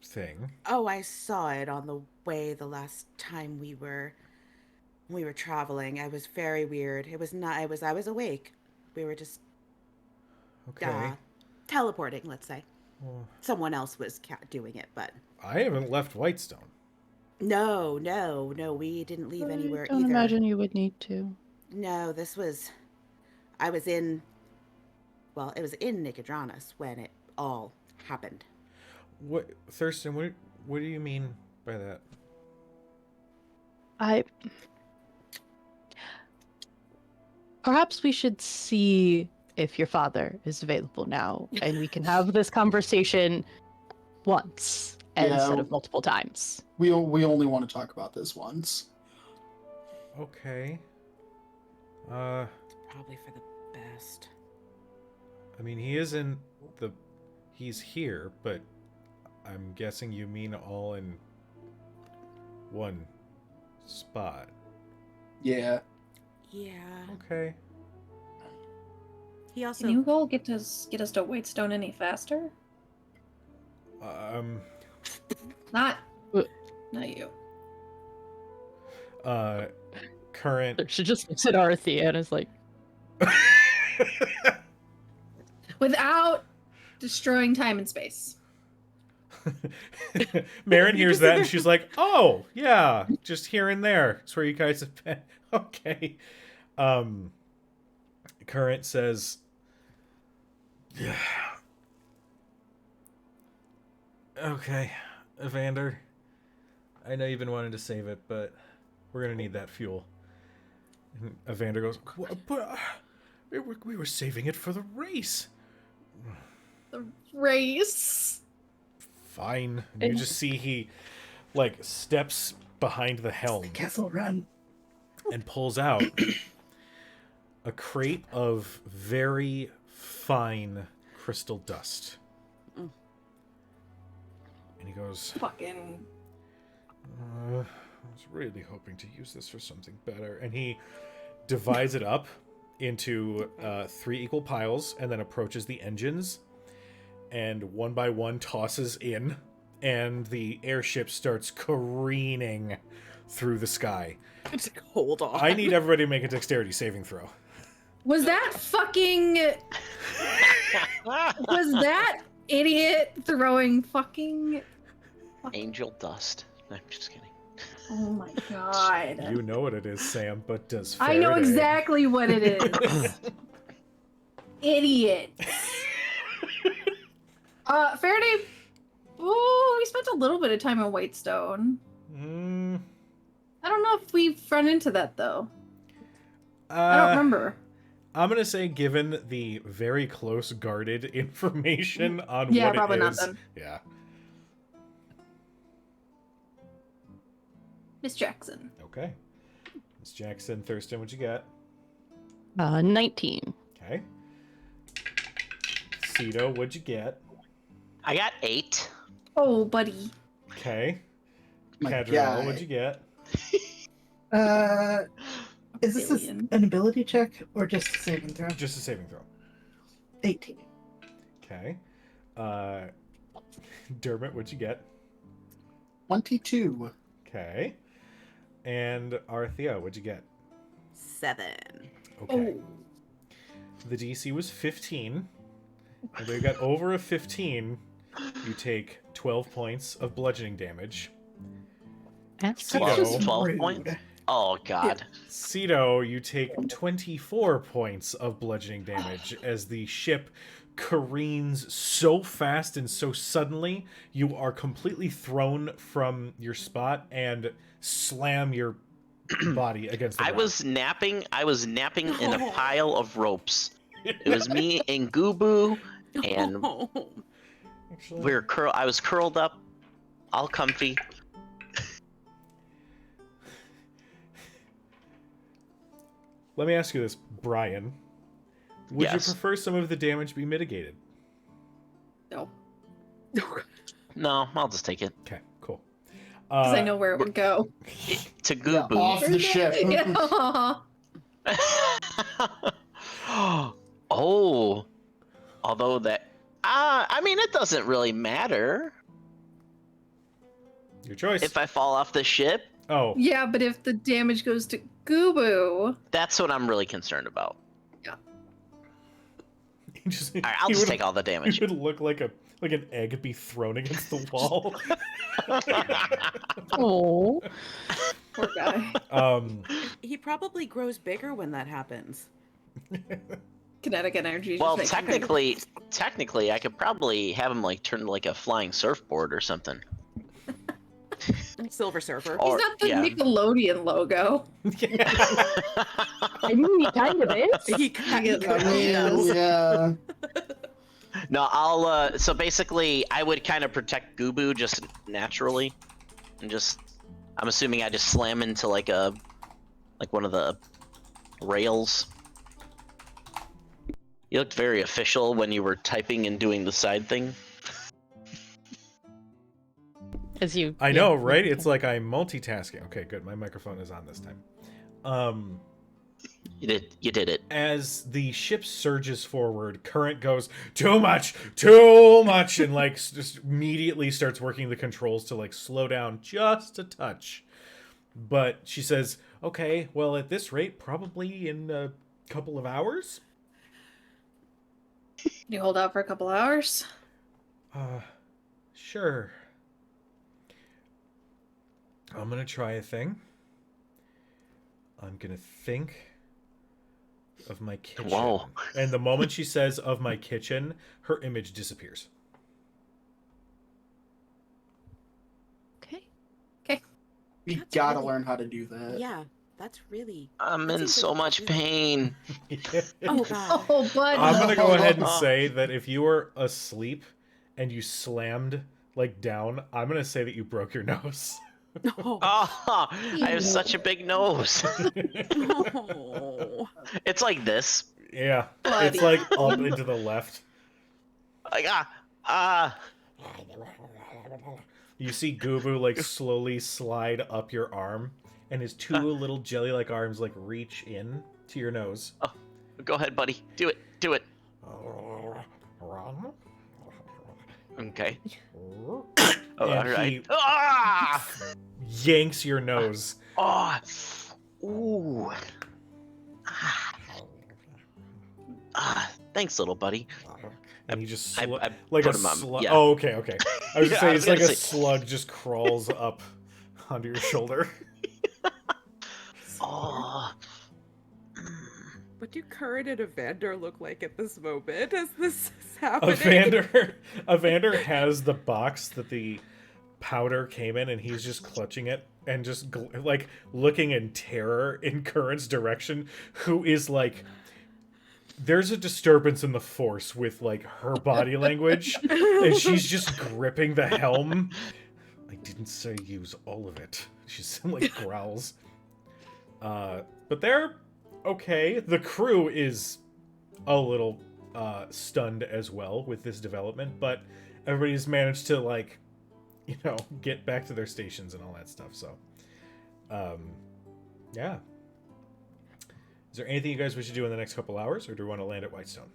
thing... Oh, I saw it on the way the last time we were We were traveling. I was very weird. It was not. I was awake. We were just Okay. Teleporting, let's say. Well, Someone else was doing it, but I haven't left Whitestone. no, we didn't leave anywhere I don't either. imagine you would need to. No, I was in. Well, it was in Nicodranas when it all happened. What, Thurston? What do you mean by that? Perhaps we should see if your father is available now, and we can have this conversation once instead of multiple times. We only want to talk about this once. Okay. Probably for the best. I mean, he's here, but I'm guessing you mean all in one spot. Yeah. Yeah. Okay. He also. Can you all get us to Whitestone any faster? Not you. Current. She just looks at Arthea and is like, Without destroying time and space. Marin hears that and she's like, "Oh, yeah, just here and there. It's where you guys have been." Okay. Current says, "Yeah. Okay, Evander. I know you've been wanting to save it, but we're gonna need that fuel." And Evander goes, "But we were saving it for the race." The race. Fine. You just see he, like, steps behind the helm Castle Run. and pulls out a crate of very fine crystal dust. Mm. And he goes, Fucking. I was really hoping to use this for something better. And he divides it up into 3 equal piles and then approaches the engines and one by one tosses in, and the airship starts careening through the sky. Just hold on. I need everybody to make a dexterity saving throw. Was that fucking. Was that idiot throwing fucking. Angel dust. No, I'm just kidding. Oh my god. You know what it is, Sam, but does I know Faraday. exactly what it is. Idiot. Faraday. Ooh, we spent a little bit of time in Whitestone. I don't know if we've run into that though. I don't remember. I'm gonna say, given the very close guarded information on Yeah, what it probably not is, then. yeah. Miss Jackson. Okay. Miss Jackson, Thurston, what'd you get? 19. Okay. Cito, what'd you get? I got 8. Oh, buddy. Okay. My Cadriel, guy. what'd you get? Is this Billion. an ability check or just a saving throw? Just a saving throw. 18. Okay. Dermot, what'd you get? 22. Okay. And Arthea, what'd you get? 7. Okay. Oh. The DC was 15. If they got over a 15, you take 12 points of bludgeoning damage. That's Cito, Just 12 rude. points? Oh, God. Cito, you take 24 points of bludgeoning damage as the ship careens so fast and so suddenly, you are completely thrown from your spot and slam your body against the I rock. was napping in a pile of ropes. It was me and Gubu, and Actually, I was curled up, all comfy. let me ask you this, Brian. Would Yes. you prefer some of the damage be mitigated? No. No, I'll just take it. Okay, cool. Because I know where it would go. To Yeah, Gubu. off the ship. Oh, although that, I mean, it doesn't really matter Your choice. if I fall off the ship. Oh. Yeah, but if the damage goes to Gubu... That's what I'm really concerned about. Yeah. All right, I'll just take all the damage. It would look like an egg be thrown against the wall. Oh. Poor guy. He probably grows bigger when that happens. Kinetic energy. Well, technically, I could probably have him like turn like a flying surfboard or something. Silver Surfer. He's not the Nickelodeon logo. I mean, he kind of is. He kind of is. Yeah. No, I'll. So basically, I would kind of protect Gubu just naturally, and just. I'm assuming I just slam into like one of the rails. You looked very official when you were typing and doing the side thing. I know, right? It's like I'm multitasking. Okay, good. My microphone is on this time. You did it. As the ship surges forward, Current goes, too much, and like just immediately starts working the controls to like slow down just a touch. But she says, okay, well, at this rate, probably in a couple of hours? Can you hold out for a couple hours? Sure. I'm gonna try a thing. I'm gonna think of my kitchen. Whoa. And the moment she says of my kitchen, her image disappears. Okay. We gotta learn how to do that. Yeah, that's really... I'm in so much pain. Oh, God. Oh, buddy. I'm gonna go ahead and say that if you were asleep and you slammed like down, I'm gonna say that you broke your nose. Oh, I have such a big nose. Oh. It's like this. Yeah, it's like up into the left. Like You see Gubu like slowly slide up your arm, and his two little jelly-like arms like reach in to your nose. Oh, go ahead, buddy. Do it. Do it. Okay. Oh, all right. Yanks your nose. Oh. Ooh. Thanks, little buddy. And he just I like put a him on- slug. yeah. Oh, okay. I was just saying, I it's was like gonna a say- slug just crawls up onto your shoulder. Oh. What do Current and Evander look like at this moment as this is happening? Evander has the box that the powder came in, and he's just clutching it and just like looking in terror in Current's direction, who is like, there's a disturbance in the force with like her body language, and she's just gripping the helm. I didn't say use all of it. She's like growls. But they're okay. The crew is a little stunned as well with this development, but everybody's managed to like, get back to their stations and all that stuff. So, yeah. Is there anything you guys wish to do in the next couple hours, or do we want to land at Whitestone?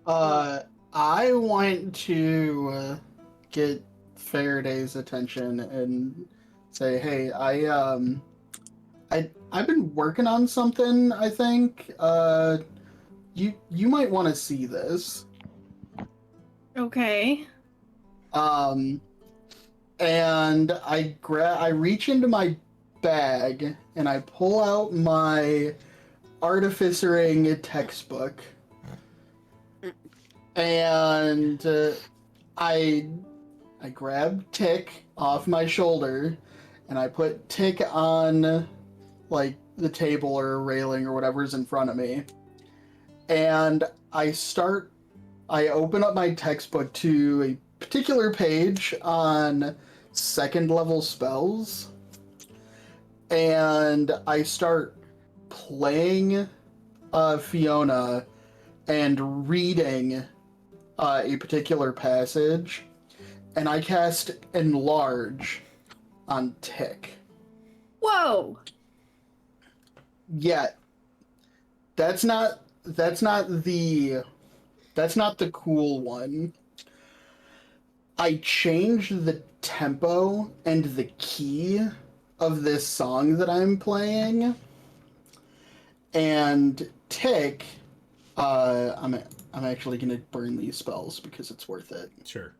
I want to get Faraday's attention and say, hey, I've been working on something, I think. You might want to see this. Okay. And I reach into my bag and I pull out my artificering textbook, and I grab Tick off my shoulder and I put Tick on like the table or railing or whatever's in front of me, and I open up my textbook to a particular page on second level spells, and I start playing Fiona and reading a particular passage, and I cast Enlarge on Tick. Whoa! Yeah, that's not the cool one. I changed the tempo and the key of this song that I'm playing, and Tick, I'm actually gonna burn these spells because it's worth it. Sure.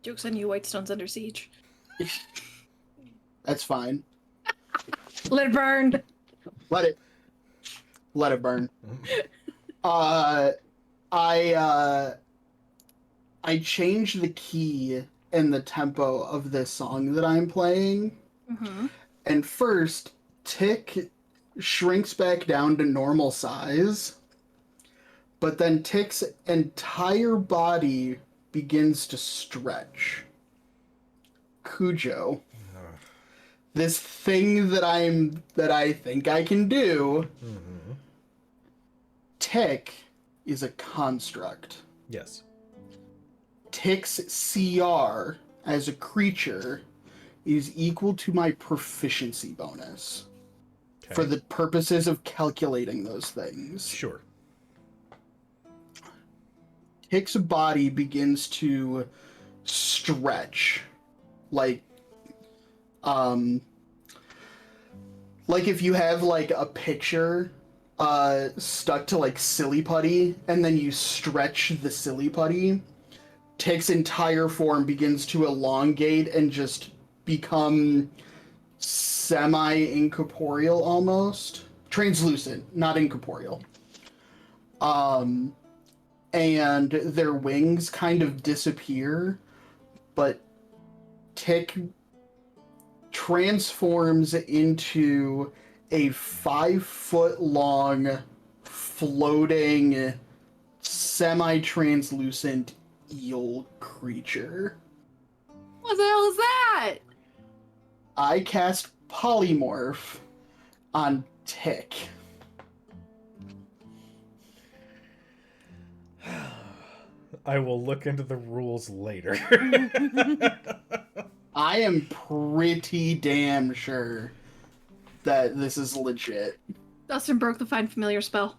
Joke's on you, Whitestone's under siege. That's fine. Let it burn. Let it burn. I changed the key and the tempo of this song that I'm playing. Mm-hmm. And first, Tick shrinks back down to normal size, but then Tick's entire body begins to stretch. Cujo, this thing that I think I can do, Tick is a construct. Yes. Tick's CR as a creature is equal to my proficiency bonus for the purposes of calculating those things. Sure. Tick's body begins to stretch like if you have like a picture stuck to like silly putty and then you stretch the silly putty, Tick's entire form begins to elongate and just become semi-incorporeal almost. Translucent, not incorporeal. And their wings kind of disappear, but Tick transforms into a 5-foot-long, floating, semi-translucent eel creature. What the hell is that? I cast Polymorph on Tick. I will look into the rules later. I am pretty damn sure that this is legit. Dustin broke the Find Familiar spell.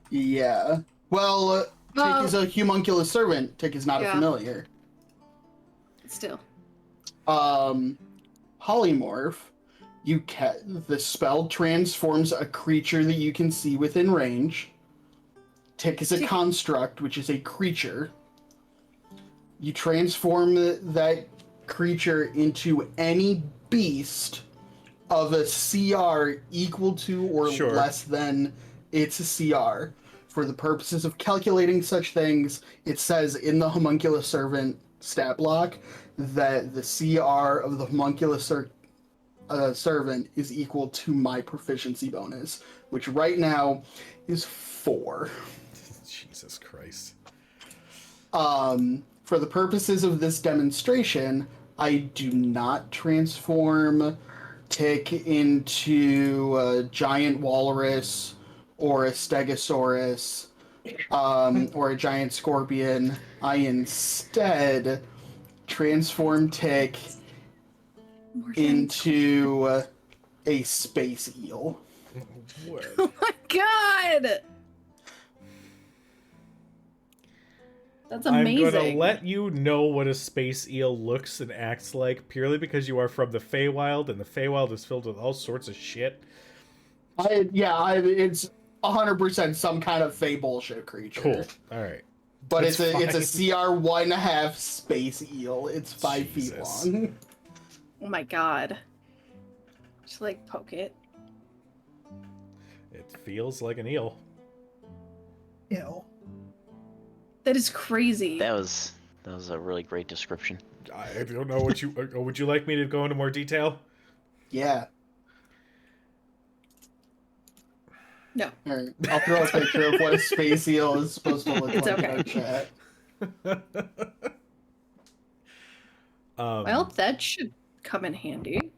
Yeah. Well, Tick is a homunculus servant. Tick is not a familiar. Still. Polymorph. The spell transforms a creature that you can see within range. Tick is a construct, which is a creature. You transform that creature into any beast of a CR equal to or less than its CR. For the purposes of calculating such things, it says in the homunculus servant stat block that the CR of the homunculus servant is equal to my proficiency bonus, which right now is 4. Jesus Christ. For the purposes of this demonstration, I do not transform Tick into a giant walrus or a stegosaurus or a giant scorpion. I instead transform Tick into a space eel. What? Oh my god! That's amazing. I'm gonna let you know what a space eel looks and acts like purely because you are from the Feywild, and the Feywild is filled with all sorts of shit. It's 100% some kind of Fey bullshit creature. Cool. All right. But it's a CR 1.5 space eel. It's 5 feet long. Oh my god. Just like poke it. It feels like an eel. Ew. That is crazy. That was a really great description. I don't know what you... would you like me to go into more detail? Yeah. No. All right. I'll throw a picture of what a space eel is supposed to look It's like okay. in our chat. Well, that should come in handy.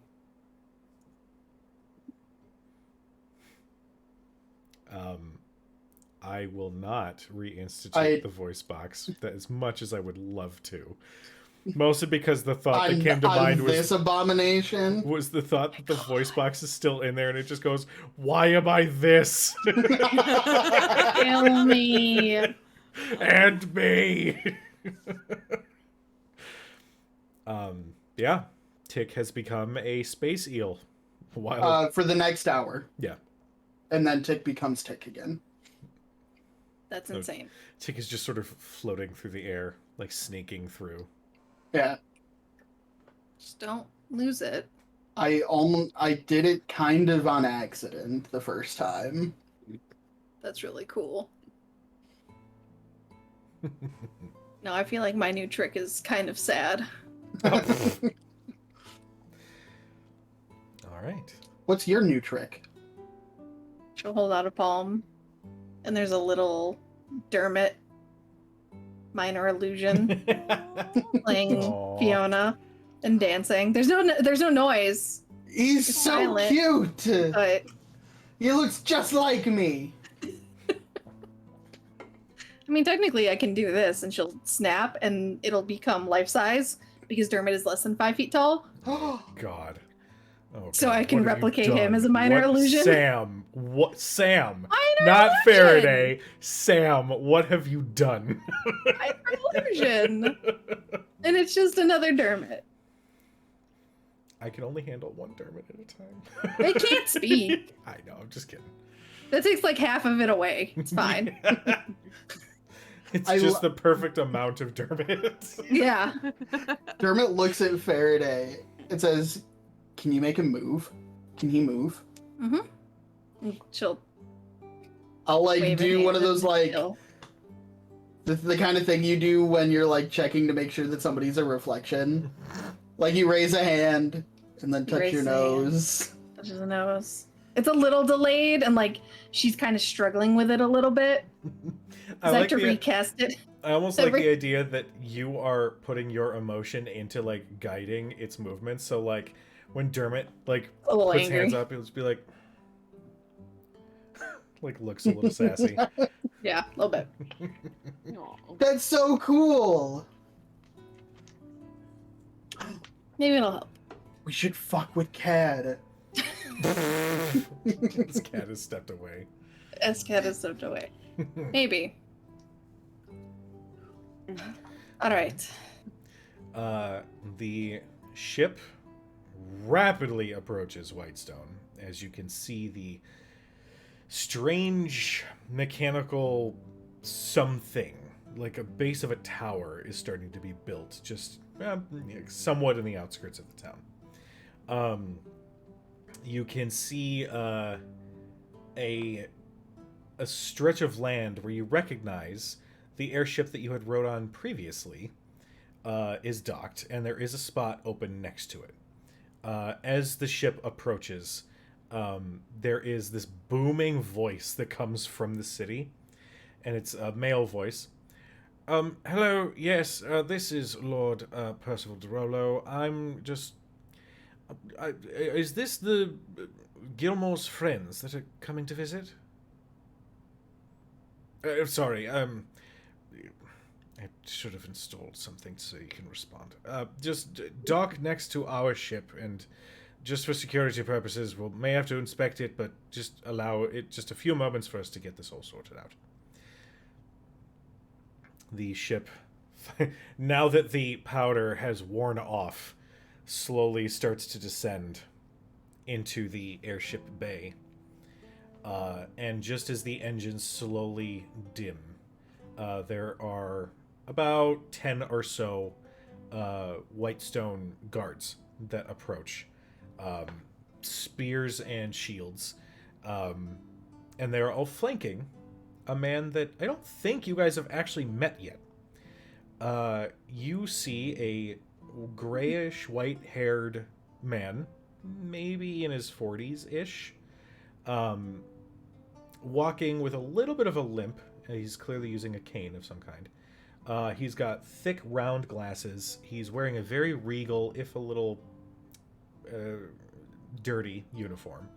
I will not reinstitute the voice box as much as I would love to. Mostly because the thought that came to mind was this abomination. Was the thought that the voice box is still in there and it just goes, "Why am I this?" Kill me. And me. Yeah, Tick has become a space eel. For the next hour. Yeah. And then Tick becomes Tick again. That's insane. Tick is just sort of floating through the air, like sneaking through. Yeah. Just don't lose it. I did it kind of on accident the first time. That's really cool. No, I feel like my new trick is kind of sad. All right. What's your new trick? She'll hold out a palm, and there's a little Dermot minor illusion playing Aww. Fiona and dancing. There's no noise. He's It's so silent, cute. but He looks just like me. I mean, technically, I can do this, and she'll snap, and it'll become life size because Dermot is less than 5 feet tall. God. Oh, So God. I can What have you replicate him done? as a minor illusion? Sam. What? Sam. Minor Not illusion! Faraday. Sam, what have you done? Minor illusion. And it's just another Dermot. I can only handle one Dermot at a time. They can't speak. I know, I'm just kidding. That takes like half of it away. It's fine. It's just the perfect amount of Dermot. Yeah. Dermot looks at Faraday and says, "Can you make him move? Can he move?" Mm-hmm. She'll I'll like wave a do one of hand those and like she'll- the kind of thing you do when you're like checking to make sure that somebody's a reflection. Like you raise a hand and then touch raise your a hand. nose. touches the nose. It's a little delayed, and like she's kind of struggling with it a little bit. I have to recast it. I almost like the idea that you are putting your emotion into like guiding its movements. So like when Dermot like A little puts angry. hands up, he'll just be like looks a little sassy. Yeah, a little bit. That's so cool. Maybe it'll help. We should fuck with Cad. This cat has stepped away. Escat has slipped away. Maybe. All right. The ship rapidly approaches Whitestone as you can see the strange mechanical something like a base of a tower is starting to be built just somewhat in the outskirts of the town. You can see a stretch of land where you recognize the airship that you had rode on previously is docked, and there is a spot open next to it. As the ship approaches, there is this booming voice that comes from the city, and it's a male voice. Hello, yes, this is Lord Percival DeRollo. I'm just... is this the Gilmore's friends that are coming to visit? Sorry, I should have installed something so you can respond. Just dock next to our ship, and just for security purposes, we may have to inspect it, but just allow it just a few moments for us to get this all sorted out. The ship, now that the powder has worn off, slowly starts to descend into the airship bay. And just as the engines slowly dim, there are about 10 or so Whitestone guards that approach. Spears and shields. And they're all flanking a man that I don't think you guys have actually met yet. You see a grayish white-haired man, maybe in his 40s-ish, walking with a little bit of a limp. He's clearly using a cane of some kind. He's got thick, round glasses. He's wearing a very regal, if a little dirty, uniform.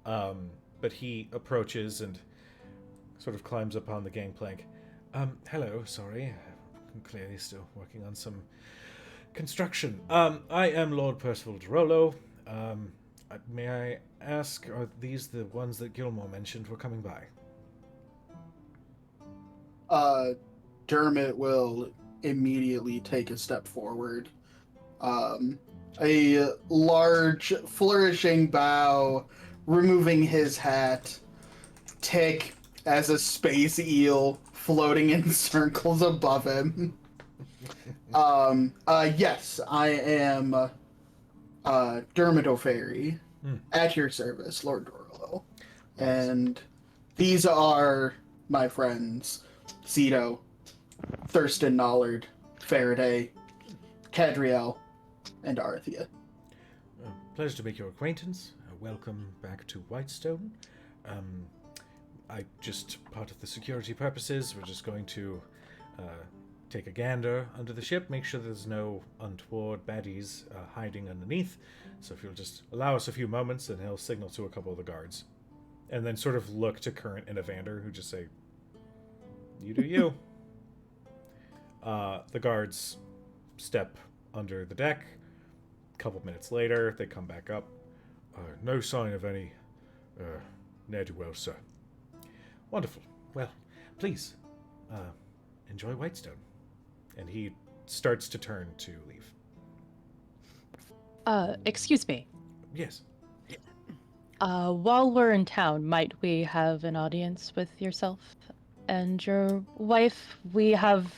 But he approaches and sort of climbs up on the gangplank. Hello, sorry. I'm clearly still working on some construction. I am Lord Percival DeRollo. May I ask, are these the ones that Gilmore mentioned were coming by? Dermot will immediately take a step forward A large, flourishing bow, removing his hat. Tick as a space eel floating in circles above him. Yes, I am Dermot O'Ferry, at your service, Lord Dorlo. And these are my friends, Zito, Thurston Nollard, Faraday, Cadriel, and Arthia. Pleasure to make your acquaintance. Welcome back to Whitestone. I just, part of the security purposes, we're just going to take a gander under the ship, make sure there's no untoward baddies hiding underneath. So if you'll just allow us a few moments, and he'll signal to a couple of the guards. And then sort of look to Current and Evander, who just say, "You do you." The guards step under the deck. A couple minutes later, they come back up. No sign of any ne'er-do-well, sir. Wonderful. Well, please, enjoy Whitestone. And he starts to turn to leave. Excuse me. Yes. While we're in town, might we have an audience with yourself and your wife? We have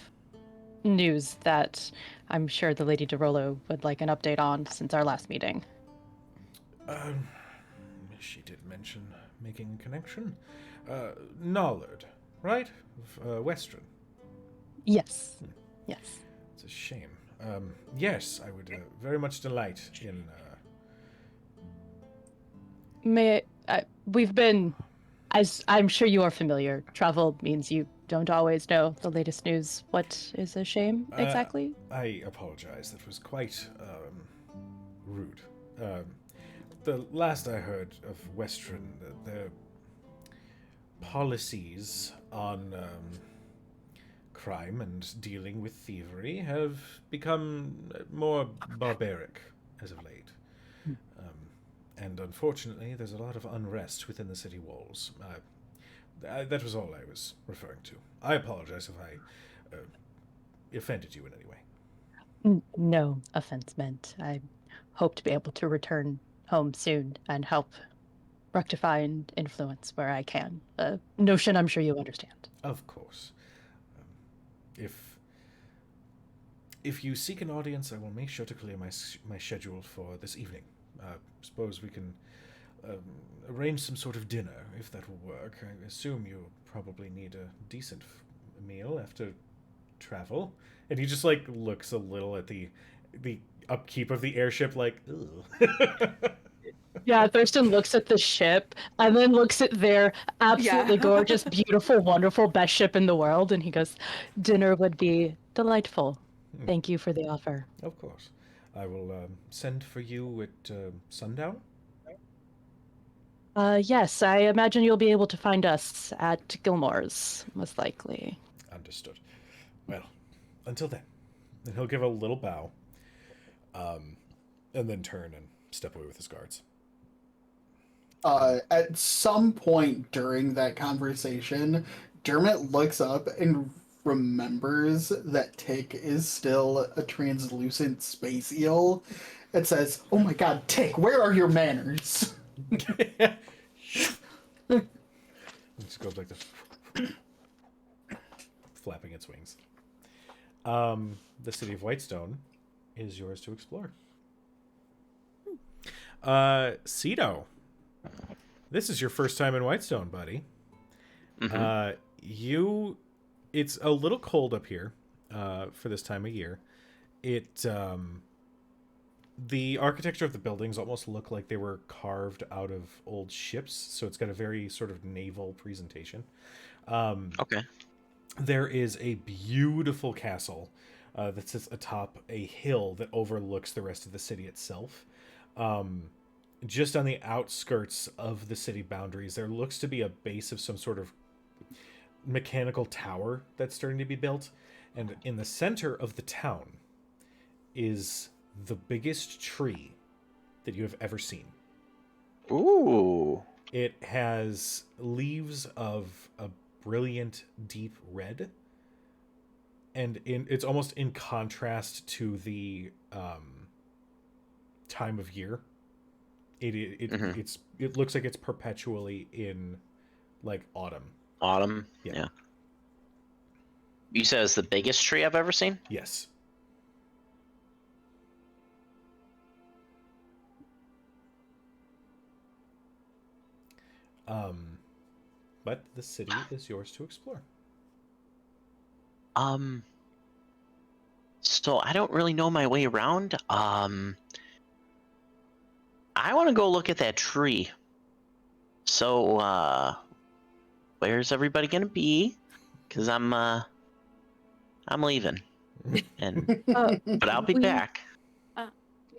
news that I'm sure the Lady DeRollo would like an update on since our last meeting. She did mention making a connection. Nollard, right? Western. Yes. Yes. It's a shame. Yes, I would very much delight in... We've been, as I'm sure you are familiar, travel means you don't always know the latest news. What is a shame, exactly? I apologize. That was quite rude. The last I heard of Western, their policies on crime and dealing with thievery have become more barbaric as of late. And unfortunately, there's a lot of unrest within the city walls. That was all I was referring to. I apologize if I offended you in any way. No offense meant. I hope to be able to return home soon and help rectify and influence where I can. A notion I'm sure you understand. Of course. If you seek an audience, I will make sure to clear my schedule for this evening. Suppose we can arrange some sort of dinner, if that will work. I assume you probably need a decent meal after travel. And he just, like, looks a little at the upkeep of the airship, like, ugh. Yeah, Thurston looks at the ship and then looks at their absolutely gorgeous, beautiful, wonderful, best ship in the world, and he goes, "Dinner would be delightful. Thank you for the offer." Of course. I will send for you at sundown. Yes, I imagine you'll be able to find us at Gilmore's, most likely. Understood. Well, until then. And he'll give a little bow, and then turn and step away with his guards. At some point during that conversation, Dermot looks up and remembers that Tick is still a translucent space eel. It says, "Oh my god, Tick, where are your manners?" Just goes like this, flapping its wings. The city of Whitestone is yours to explore. Zito, this is your first time in Whitestone, buddy. Mm-hmm. It's a little cold up here for this time of year. The architecture of the buildings almost look like they were carved out of old ships, so it's got a very sort of naval presentation. Okay. There is a beautiful castle that sits atop a hill that overlooks the rest of the city itself. Just on the outskirts of the city boundaries, there looks to be a base of some sort of mechanical tower that's starting to be built. And in the center of the town is the biggest tree that you have ever seen. Ooh. It has leaves of a brilliant deep red, and it's almost in contrast to the time of year. It looks like it's perpetually in like autumn. Autumn. Yeah. You said it's the biggest tree I've ever seen? Yes. But the city is yours to explore. So I don't really know my way around. I want to go look at that tree. So, where's everybody gonna be? Because I'm leaving, and but I'll be back.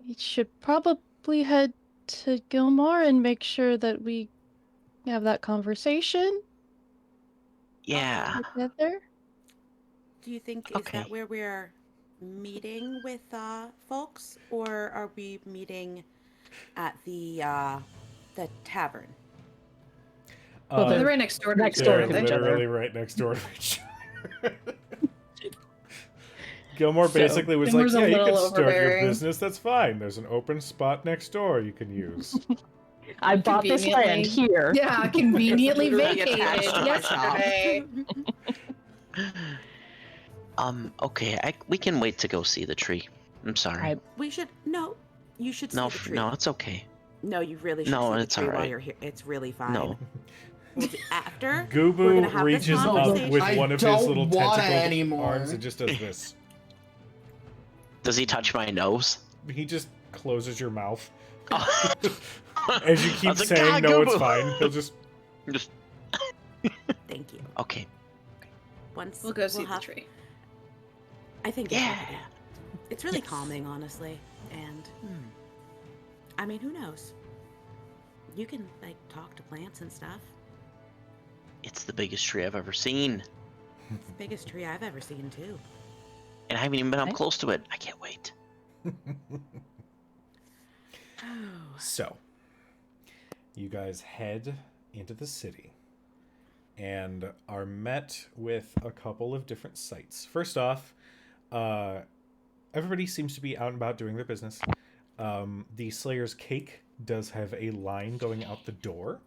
We should probably head to Gilmore and make sure that we have that conversation. Yeah. Together. Do you think is Okay. that where we're meeting with folks, or are we meeting at the tavern? Well, They're right next door to next each door other, to aren't each they? other. Literally right next door to each other. Gilmore So, basically was Gilmore's like, a yeah, you can little start your overbearing. business, that's fine. There's an open spot next door you can use. I bought this land here. Yeah, conveniently Literally vacated attached to my shop. yesterday. Okay, we can wait to go see the tree. I'm sorry. We should You should see No, the tree. no, it's okay. No, you really should No, see the it's tree while alright. you're here. It's really fine. No. After we're gonna Goobu have this reaches up conversation. with I one of his don't little wanna tentacled anymore. arms and just does this. Does he touch my nose? He just closes your mouth. Oh. As you I keep was like, saying, "God, no, it's Goobu." fine. He'll just... Just Thank you. okay. Once We'll go see the have- tree. I think Yeah. it's really Yes. calming, honestly. And I mean, who knows? You can like talk to plants and stuff. It's the biggest tree I've ever seen, It's the biggest tree I've ever seen too. and I haven't even been up Okay. close to it. I can't wait. So, you guys head into the city and are met with a couple of different sights. First off, everybody seems to be out and about doing their business. The Slayer's Cake does have a line going out the door.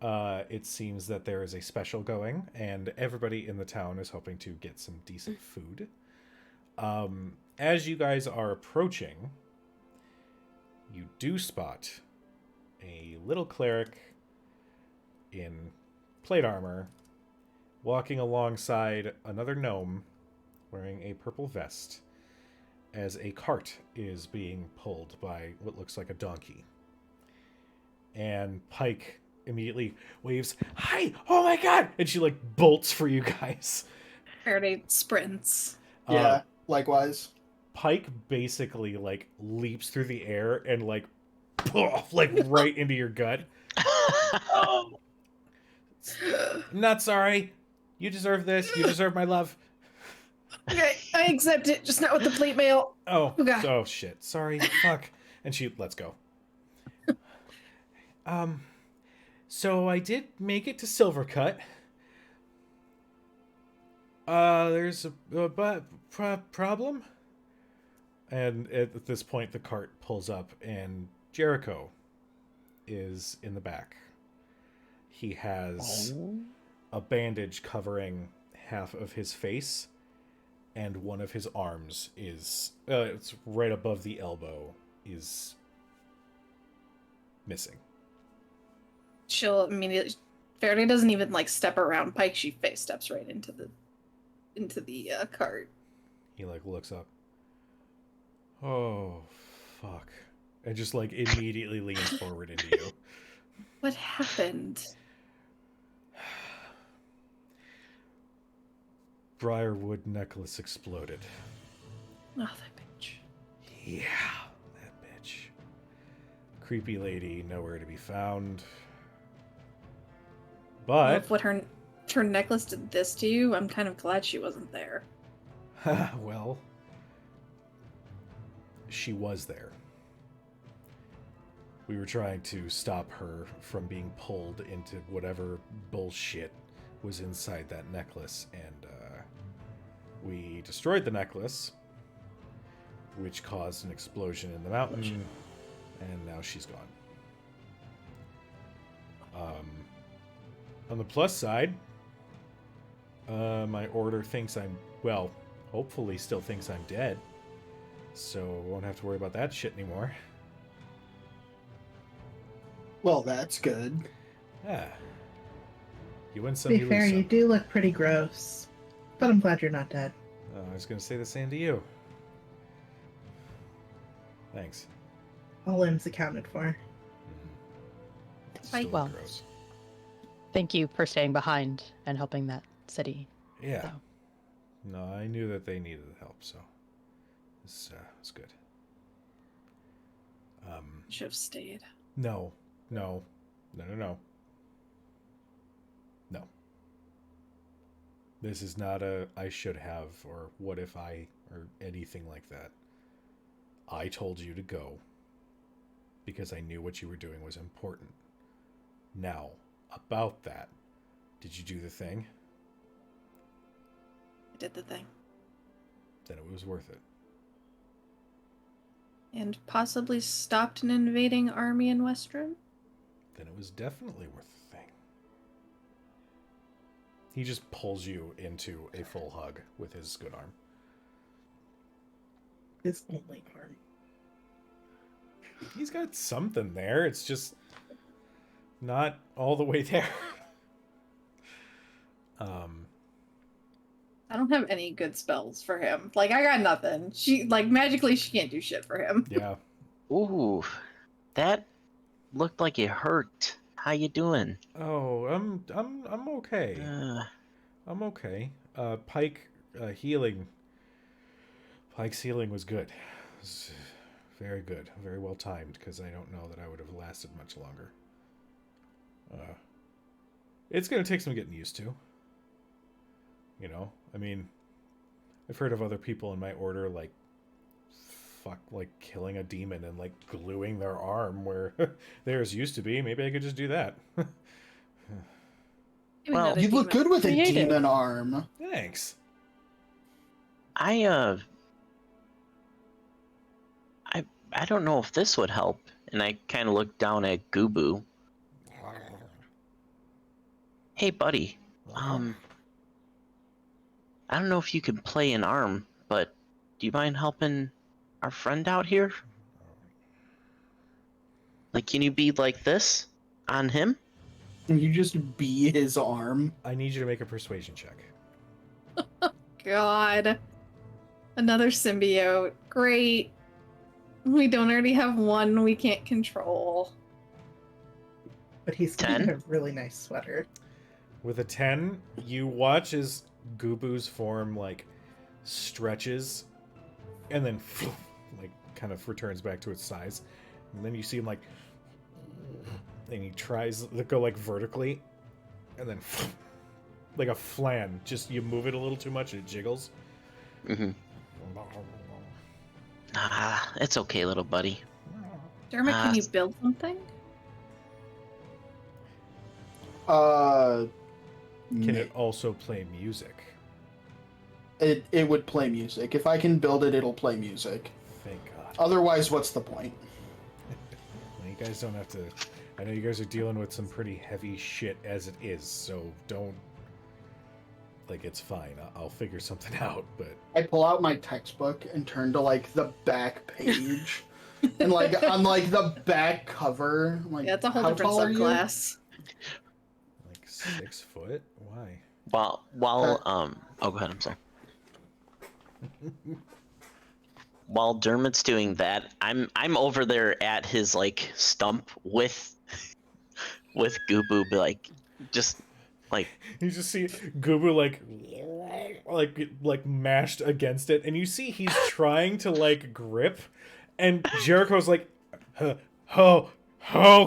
It seems that there is a special going, and everybody in the town is hoping to get some decent food. As you guys are approaching, you do spot a little cleric in plate armor walking alongside another gnome wearing a purple vest as a cart is being pulled by what looks like a donkey. And Pike immediately waves, "Hi! Oh my god!" And she like bolts for you guys. Faraday sprints. Yeah, likewise. Pike basically like leaps through the air and like poof, like right into your gut. Not sorry. You deserve this. You deserve my love. Okay, I accept it, just not with the plate mail. Oh, Oh, God. oh shit. Sorry. Fuck. And she lets go. So I did make it to Silvercut. There's a problem. And at this point, the cart pulls up, and Jericho is in the back. He has a bandage covering half of his face, and one of his arms is, it's right above the elbow, is missing. She'll immediately. Faraday doesn't even like step around Pike. She face steps right into the cart. He like looks up. Oh, fuck. And just like immediately leans forward into you. What happened? Briarwood necklace exploded. Oh, that bitch. Yeah, that bitch. Creepy lady, nowhere to be found. Well, But, if what her necklace did this to you, I'm kind of glad she wasn't there. well, she was there. We were trying to stop her from being pulled into whatever bullshit was inside that necklace, and we destroyed the necklace, which caused an explosion in the mountain, she's gone. On the plus side, my order thinks I'm, well, hopefully still thinks I'm dead. So won't have to worry about that shit anymore. Well, that's good. Yeah. You win To some, be you fair, lose you some. do look pretty gross. But I'm glad you're not dead. I was going to say the same to you. Thanks. All limbs accounted for. Still Well. gross. Thank you for staying behind and helping that city. Yeah. So. No, I knew that they needed help, so it's good. Should have stayed. No. No. This is not a I should have or what if I or anything like that. I told you to go because I knew what you were doing was important. Now, about that, did you do the thing? I did the thing. Then it was worth it. And possibly stopped an invading army in Western? Then it was definitely worth the thing. He just pulls you into a full hug with his good arm. His only arm. He's got something there. It's just not all the way there. I don't have any good spells for him. Like, I got nothing. She, like, magically, she can't do shit for him. Yeah. Ooh, that looked like it hurt. How you doing? Oh, I'm okay. I'm okay. Pike healing. Pike's healing was good. It was very good. Very well timed, because I don't know that I would have lasted much longer. It's going to take some getting used to. You know? I mean, I've heard of other people in my order, like, killing a demon and, like, gluing their arm where theirs used to be. Maybe I could just do that. Well, You look good with a Creative. demon arm. Thanks. I don't know if this would help. And I kind of looked down at Gubu. Hey, buddy. I don't know if you can play an arm, but do you mind helping our friend out here? Like, can you be like this on him? Can you just be his arm? I need you to make a persuasion check. God. Another symbiote. Great. We don't already have one we can't control. But he's 10? got a really nice sweater. With a 10, you watch as Gubu's form, like, stretches and then, like, kind of returns back to its size. And then you see him, like, and he tries to go, like, vertically, and then, like a flan. Just, you move it a little too much, and it jiggles. Mm-hmm. Ah, it's okay, little buddy. Dermot, can you build something? Can it also play music? It would play music. If I can build it, it'll play music. Thank God. Otherwise, what's the point? Well, you guys don't have to... I know you guys are dealing with some pretty heavy shit as it is, so don't... Like, it's fine. I'll figure something out, but... I pull out my textbook and turn to, like, the back page. And, like, on, like, the back cover, I'm like, Yeah, it's a whole how different tall are you? subclass. Like, 6 foot? Why? While oh, go ahead. I'm sorry. While Dermot's doing that, I'm over there at his like stump with Gubu, be like, just like You just see Gubu like mashed against it, and you see he's trying to like grip, and Jericho's like, oh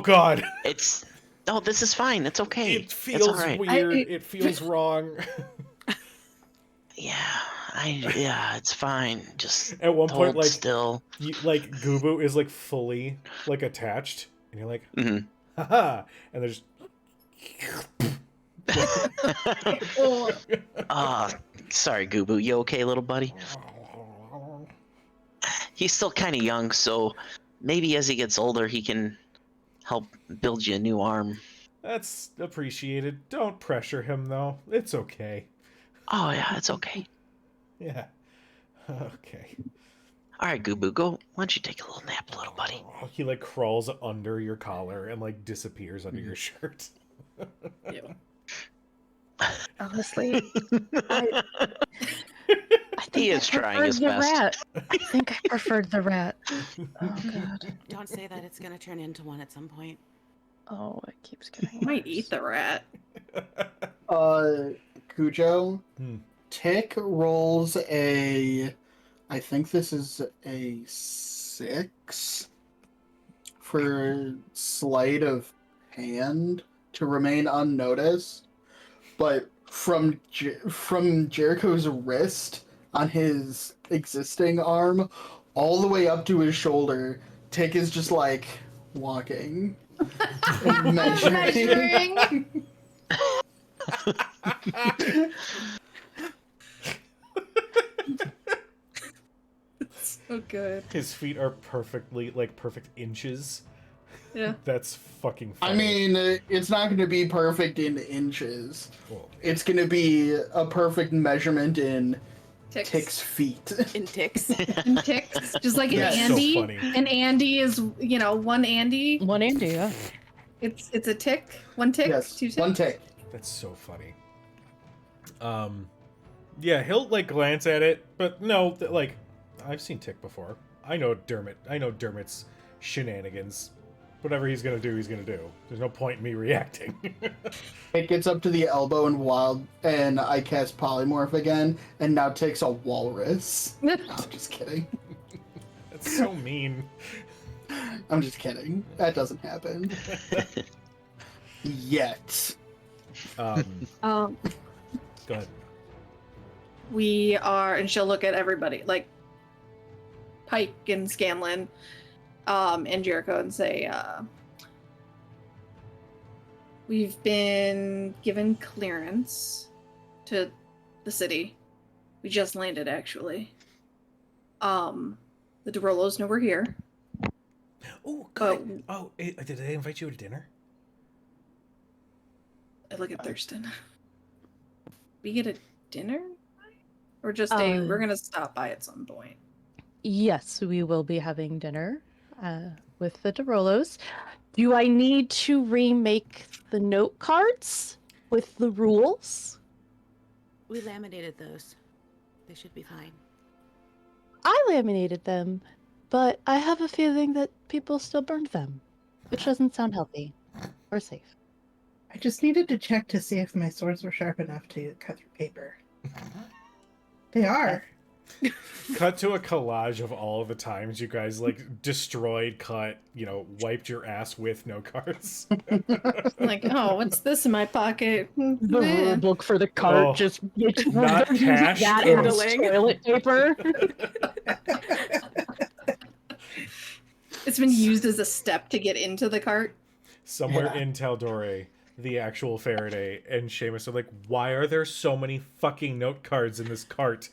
God, no, this is fine. It's okay. it It's feels all right. weird. It feels wrong. Yeah, it's fine. Just At one point, hold like still. like Gubu is like fully like attached, and you're like, Mhm. haha, and there's. Sorry, Gubu. You okay, little buddy? He's still kind of young, so maybe as he gets older, he can help build you a new arm. That's appreciated. Don't pressure him, though. It's okay. Oh, yeah, it's okay. Yeah. Okay. All right, Gubu, go. Why don't you take a little nap, little buddy? He, like, crawls under your collar and, like, disappears under your shirt. Ew. Honestly, I think He I is trying preferred his the best. rat. I think I preferred the rat. Oh god. Don't say that, it's gonna turn into one at some point. Oh, it keeps getting. I might eat the rat. Cujo, Hmm. Tick rolls I think this is a 6 for sleight of hand to remain unnoticed, but from Jericho's wrist on his existing arm all the way up to his shoulder, Tick is just like walking and measuring. So good. His feet are perfectly, like, perfect inches. Yeah. That's fucking funny. I mean, it's not going to be perfect in inches. Cool. It's going to be a perfect measurement in Ticks. Tick's feet. In ticks. And ticks. Just like That's an so Andy. funny. An Andy is, one Andy. One Andy, yeah. It's a tick. One tick. Yes, 2 ticks. one tick. That's so funny. Yeah, he'll, like, glance at it, but no, like, I've seen Tick before. I know Dermot's shenanigans. Whatever he's gonna do, he's gonna do. There's no point in me reacting. It gets up to the elbow and I cast polymorph again, and now Tick's a walrus. No, I'm just kidding. That's so mean. I'm just kidding. That doesn't happen. Yet. Go ahead. We are, and she'll look at everybody, like Pike and Scanlan, and Jericho, and say, we've been given clearance to the city. We just landed, actually. The DeRollos know we're here. Oh, good. Oh, did they invite you to dinner? I look at Thurston. We get a dinner? Or just we're gonna stop by at some point. Yes, we will be having dinner with the DeRollos. Do I need to remake the note cards with the rules? We laminated those. They should be fine. I laminated them, but I have a feeling that people still burned them, which doesn't sound healthy or safe. I just needed to check to see if my swords were sharp enough to cut through paper. They are. Cut to a collage of all of the times you guys, like, destroyed, cut, wiped your ass with no cards. Like, oh, what's this in my pocket? The rule book for the cart Oh, it's not cash, that oh. as toilet paper. It's been used as a step to get into the cart. Somewhere in Taldore, the actual Faraday and Seamus are like, why are there so many fucking note cards in this cart?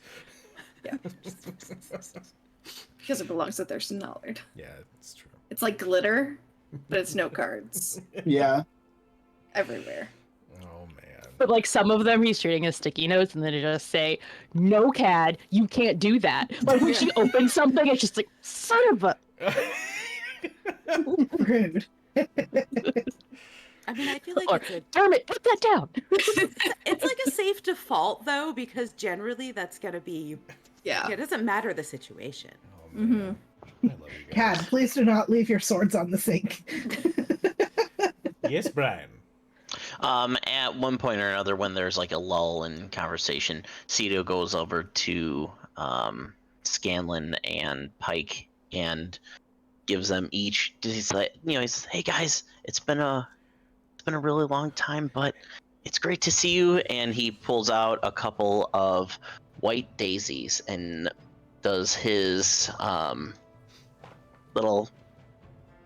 Yeah. Because it belongs to Thurston Nallard. Yeah, it's true. It's like glitter, but it's note cards Yeah. everywhere. Oh, man. But like some of them he's treating as sticky notes and then they just say, no CAD, you can't do that. Like when she opens something, it's just like, son of a... Rude. I mean, I feel like Or, it's a damn it, put that down. it's like a safe default though, because generally that's gonna be Yeah. it doesn't matter the situation. Oh, man. I love you guys. Cad, please do not leave your swords on the sink. Yes, Brian. At one point or another, when there's like a lull in conversation, Cito goes over to Scanlan and Pike and gives them each. He's like, he's, hey guys, it's been a really long time, but it's great to see you. And he pulls out a couple of white daisies and does his little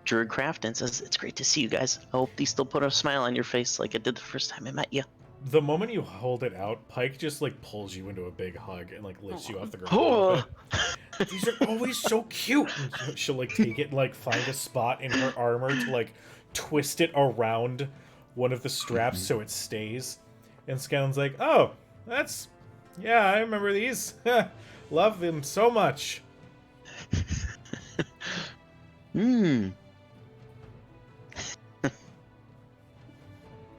druid craft and says, it's great to see you guys. I hope these still put a smile on your face like it did the first time I met you. The moment you hold it out, Pike just, like, pulls you into a big hug and, like, lifts you off the ground. Oh. These are always so cute. And she'll like take it and like find a spot in her armor to like twist it around one of the straps so it stays. And Scanlan's like, oh, that's, yeah, I remember these. Love them so much.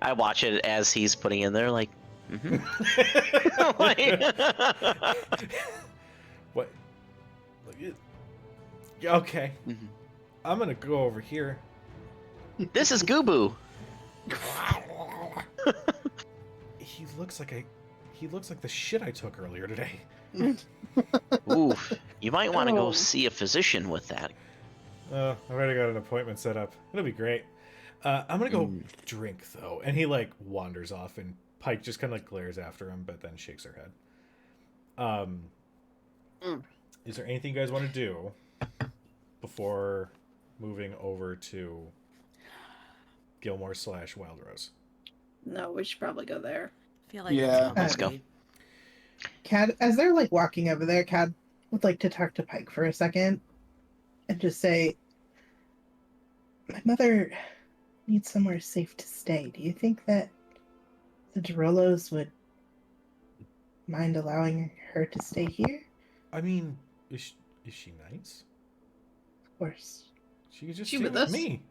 I watch it as he's putting in there, like, What? Okay. I'm gonna go over here. This is Goobu. He looks like the shit I took earlier today. Oof. You might want to go see a physician with that. I've already got an appointment set up. It'll be great. I'm gonna go drink though, and he like wanders off, and Pike just kind of like glares after him, but then shakes her head. Is there anything you guys want to do before moving over to Gilmore / Wild Rose? No, we should probably go there. I feel like Yeah. Let's go. Cad, as they're like walking over there, Cad would like to talk to Pike for a second and just say, my mother needs somewhere safe to stay. Do you think that the Derolos would mind allowing her to stay here? I mean, is she nice? Of course. She could just She stay with with us? me.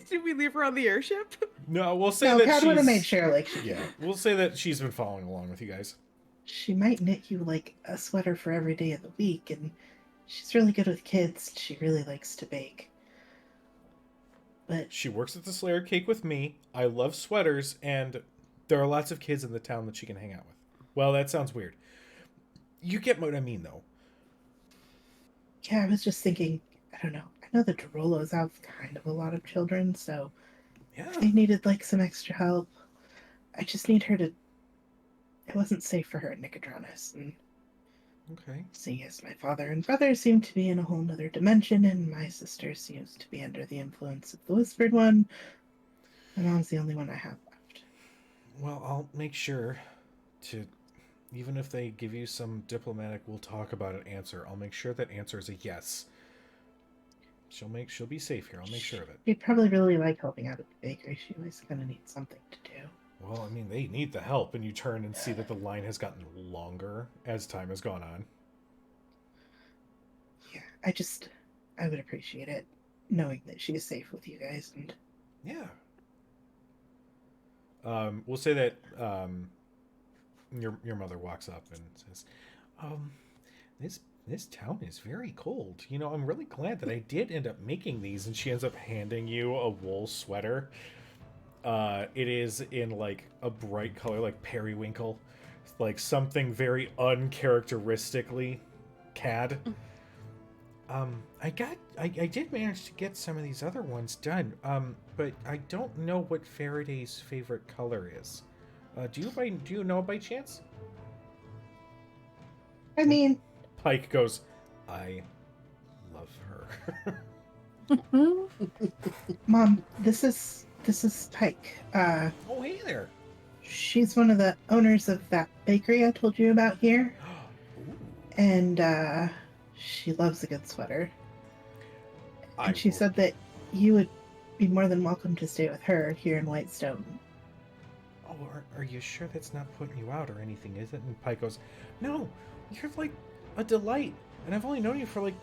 Did we leave her on the airship? No, we'll say No, that Cad would have she's... made sure, like, Yeah, we'll say that she's been following along with you guys. she might knit you like a sweater for every day of the week, and she's really good with kids. She really likes to bake. But She works at the Slayer Cake with me. I love sweaters, and there are lots of kids in the town that she can hang out with. Well, that sounds weird. You get what I mean, though. yeah, I was just thinking, I don't know. I know the Derolos have kind of a lot of children, so Yeah. if they needed like some extra help, I just need her to. It wasn't safe for her at Nicodranus, and Okay. seeing as my father and brother seem to be in a whole nother dimension, and my sister seems to be under the influence of the Whispered One, my mom's the only one I have left. Well, I'll make sure to, even if they give you some diplomatic, we'll talk about it answer, I'll make sure that answer is a yes. She'll be safe here. I'll make sure of it. She'd probably really like helping out at the bakery. She always gonna need something to do. Well, I mean, they need the help, and you turn and see that the line has gotten longer as time has gone on. Yeah, I would appreciate it, knowing that she is safe with you guys, and Yeah. We'll say that your mother walks up and says, this town is very cold. You know, I'm really glad that I did end up making these. And she ends up handing you a wool sweater. It is in like a bright color, like periwinkle, like something very uncharacteristically Cad. I did manage to get some of these other ones done. But I don't know what Faraday's favorite color is. Do you know by chance? I mean, Pike goes, I love her. Mom, this is Pike. Oh, hey there. She's one of the owners of that bakery I told you about here, Ooh. and she loves a good sweater. And she said that you would be more than welcome to stay with her here in Whitestone. Oh, are you sure that's not putting you out or anything, is it? And Pike goes, no, you're like a delight. And I've only known you for like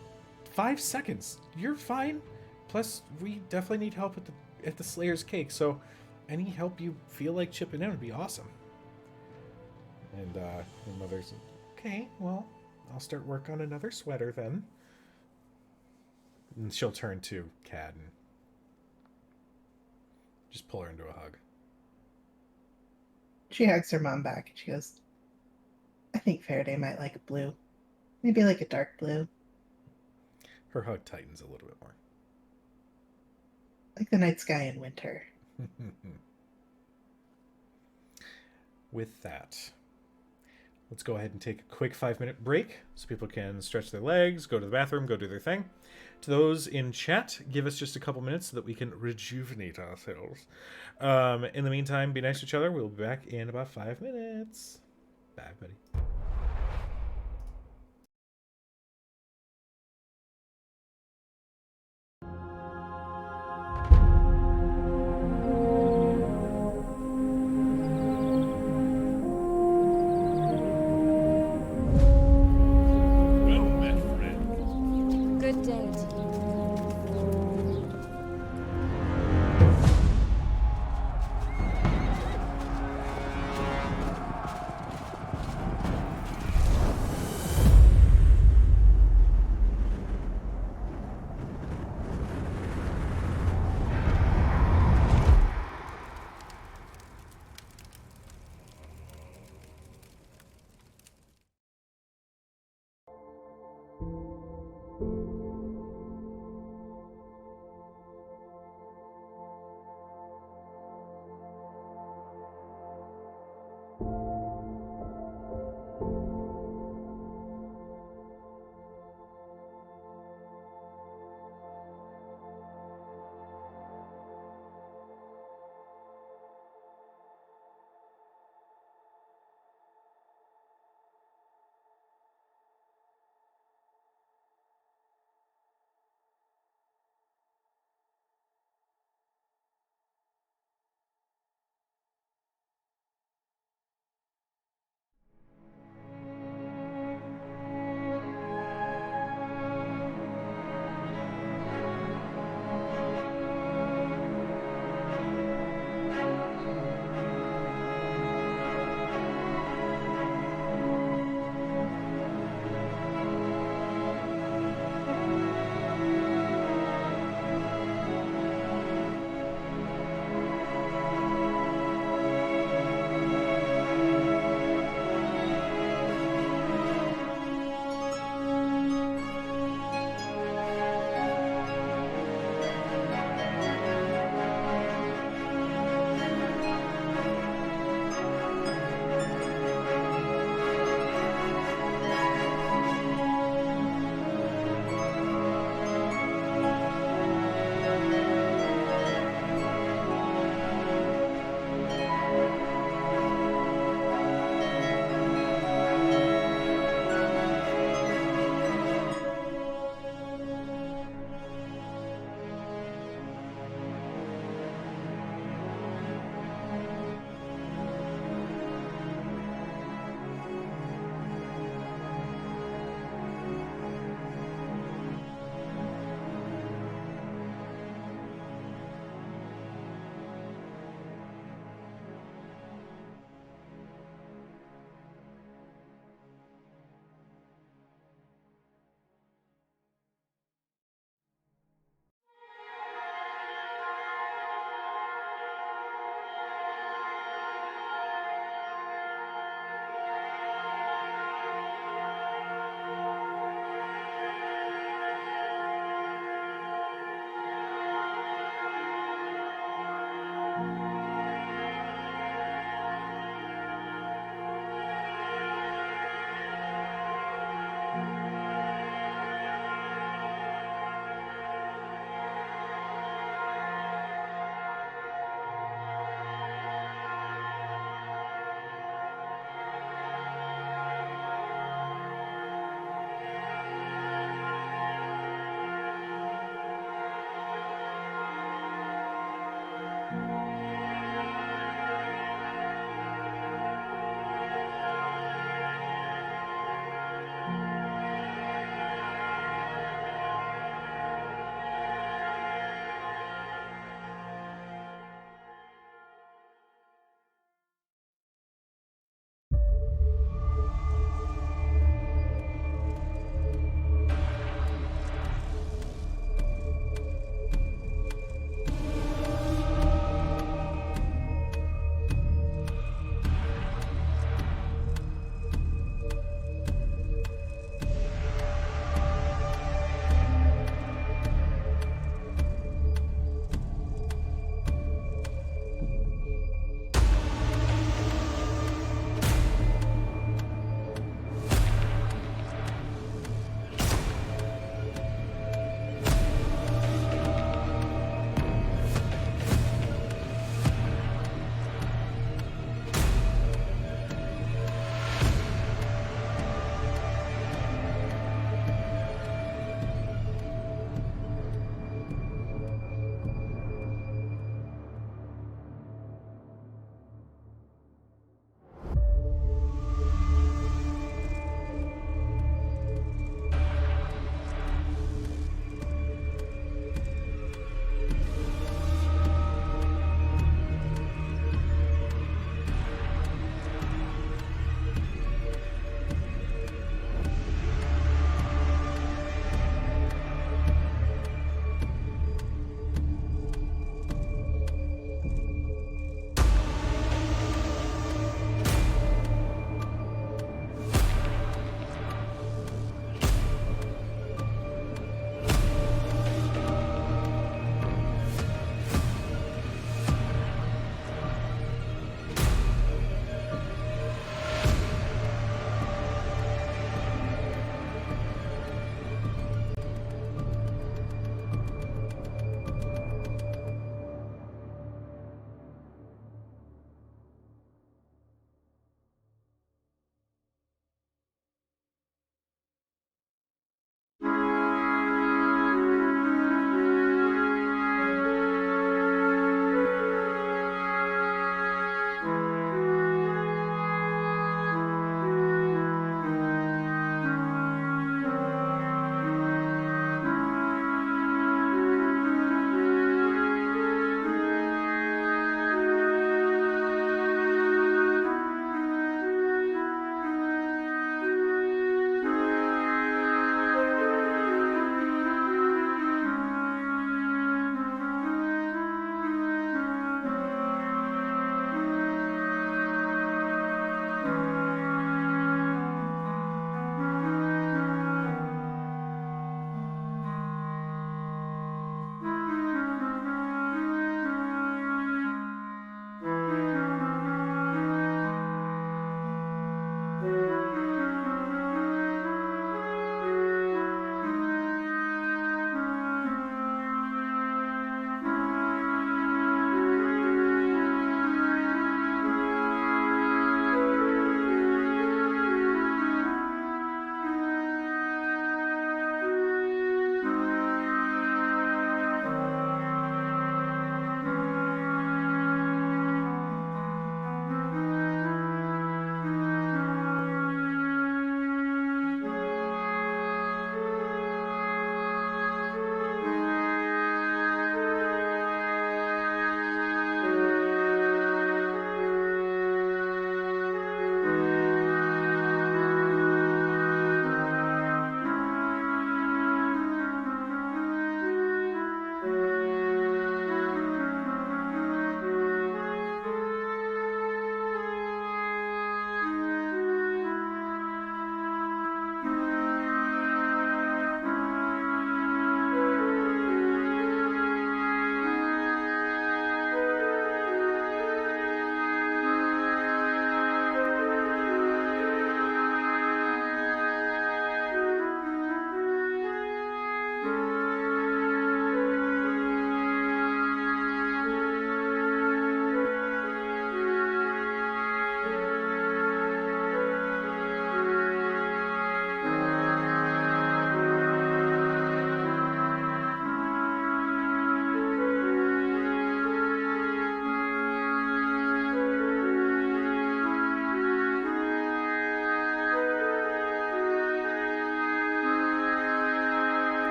5 seconds. You're fine. Plus, we definitely need help at the Slayer's Cake, so any help you feel like chipping in would be awesome. And your mother's like, okay, well, I'll start work on another sweater then. And she'll turn to Cad and just pull her into a hug. She hugs her mom back and she goes, I think Faraday might like blue. Maybe like a dark blue. Her hug tightens a little bit more. Like the night sky in winter. With that, let's go ahead and take a quick 5-minute break so people can stretch their legs, go to the bathroom, go do their thing. To those in chat, give us just a couple minutes so that we can rejuvenate ourselves. In the meantime, be nice to each other. We'll be back in about 5 minutes. Bye, buddy.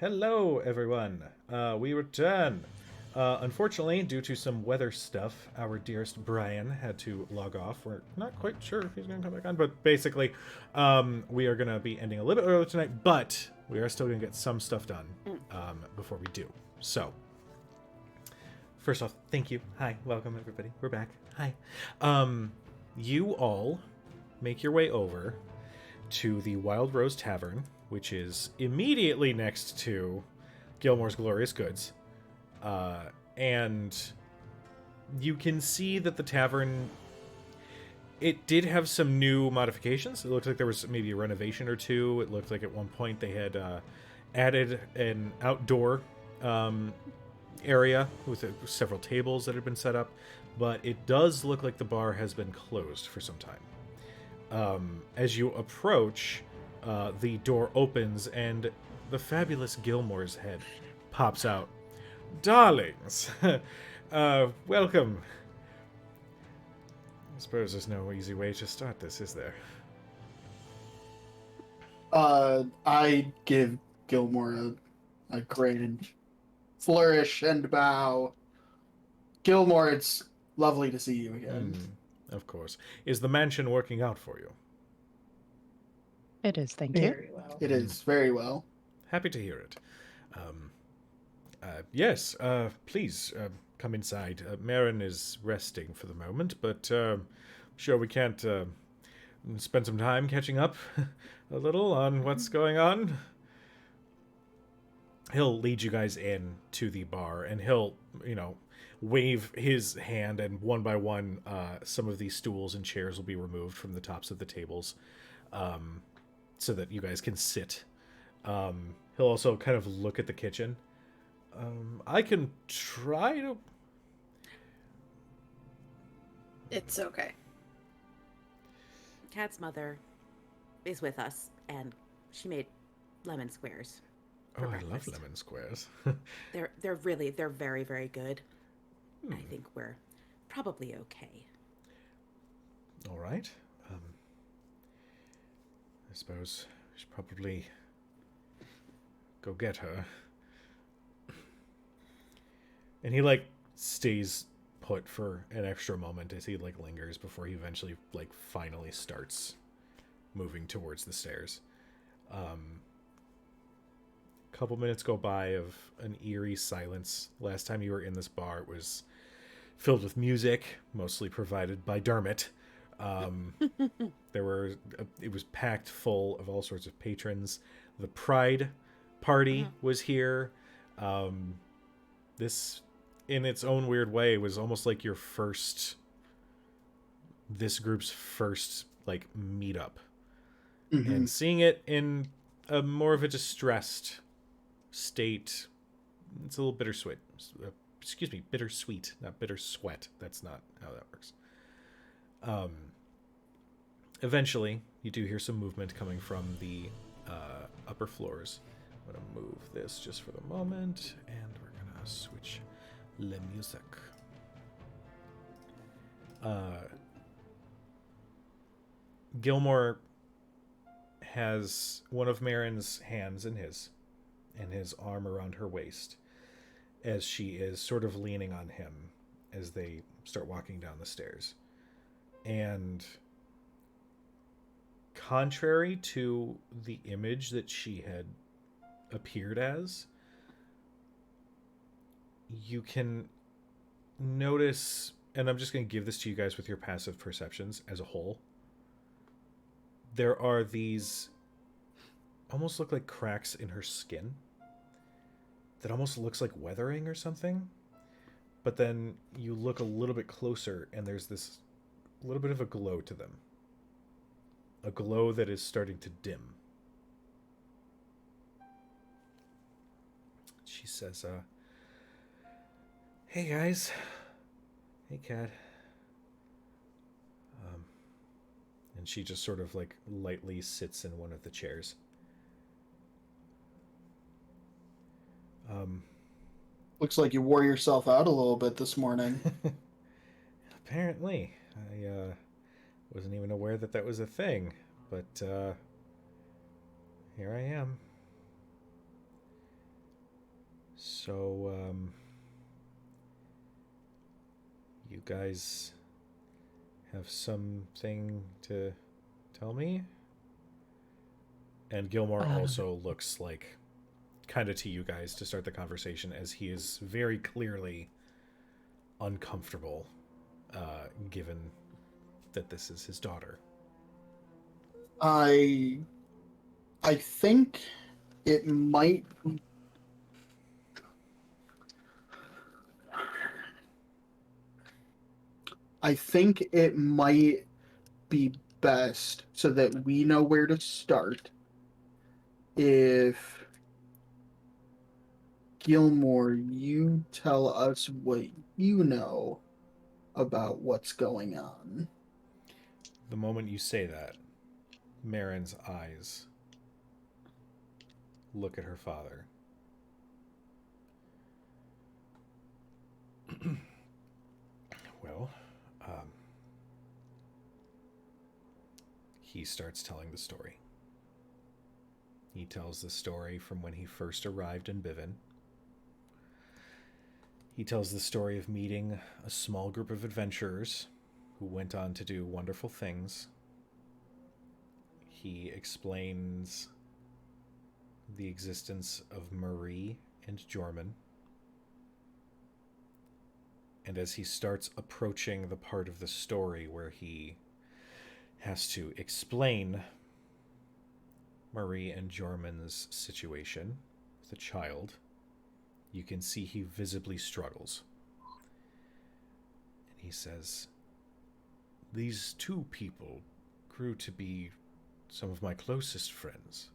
Hello, everyone. We return. Unfortunately, due to some weather stuff, our dearest Brian had to log off. We're not quite sure if he's going to come back on, but basically, we are going to be ending a little bit early tonight, but we are still going to get some stuff done before we do. So, first off, thank you. Hi, welcome, everybody. We're back. Hi. You all make your way over to the Wild Rose Tavern, which is immediately next to Gilmore's Glorious Goods. And you can see that the tavern, it did have some new modifications. It looked like there was maybe a renovation or two. It looked like at one point they had added an outdoor area with several tables that had been set up. But it does look like the bar has been closed for some time. As you approach, the door opens and the fabulous Gilmore's head pops out. Darlings, welcome. I suppose there's no easy way to start this, is there? I give Gilmore a great flourish and bow. Gilmore, it's lovely to see you again. Of course. Is the mansion working out for you? It is, thank you. Very well. It is very well. Happy to hear it. Yes, please come inside. Marin is resting for the moment, but sure we can't spend some time catching up a little on what's going on. He'll lead you guys in to the bar, and he'll, wave his hand, and one by one, some of these stools and chairs will be removed from the tops of the tables, so that you guys can sit. He'll also kind of look at the kitchen. I can try to... It's okay. Cat's mother is with us, and she made lemon squares. Oh, I breakfast. love lemon squares. They're very, very good. I think we're probably okay. All right. I suppose we should probably go get her. And he, stays put for an extra moment as he, lingers before he eventually, finally starts moving towards the stairs. Couple minutes go by of an eerie silence. Last time you were in this bar, it was filled with music, mostly provided by Dermot. It was packed full of all sorts of patrons. The Pride party was here. This, in its own weird way, was almost like this group's first, meetup. Mm-hmm. And seeing it in a more of a distressed state, it's a little bittersweet. Bittersweet, not bitter sweat. That's not how that works. Eventually, you do hear some movement coming from the upper floors. I'm going to move this just for the moment, and we're going to switch the music. Gilmore has one of Marin's hands in his, and his arm around her waist, as she is sort of leaning on him as they start walking down the stairs. And contrary to the image that she had appeared as, you can notice, and I'm just going to give this to you guys with your passive perceptions as a whole, there are these almost look like cracks in her skin that almost looks like weathering or something. But then you look a little bit closer and there's this little bit of a glow to them. A glow that is starting to dim. She says, hey guys. Hey Kat. And she just sort of lightly sits in one of the chairs. Looks like you wore yourself out a little bit this morning. Apparently. I wasn't even aware that was a thing, but here I am. So, you guys have something to tell me? And Gilmore also looks like kind of to you guys to start the conversation, as he is very clearly uncomfortable, given that this is his daughter. I think it might. I think it might be best, so that we know where to start, if Gilmore, you tell us what you know about what's going on. The moment you say that, Marin's eyes look at her father. Well, he starts telling the story. He tells the story from when he first arrived in Bivin. He tells the story of meeting a small group of adventurers who went on to do wonderful things. He explains the existence of Marie and Jorman. And as he starts approaching the part of the story where he has to explain Marie and Jorman's situation with a child, you can see he visibly struggles. And he says, "These two people grew to be some of my closest friends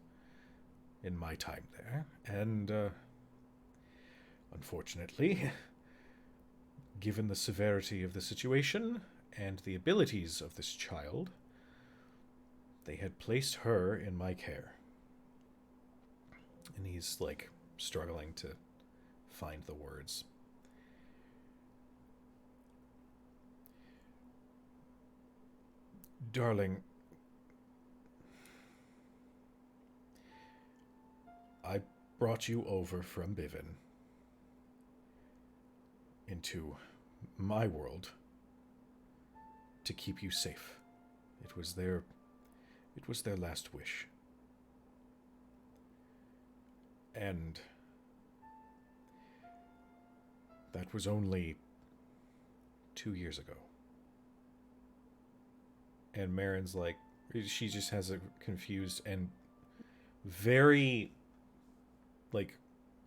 in my time there, and unfortunately, given the severity of the situation and the abilities of this child, they had placed her in my care." And he's like struggling to find the words. "Darling, I brought you over from Bivin into my world to keep you safe. It was their last wish. And that was only 2 years ago." And Marin's like, she just has a confused and very, like,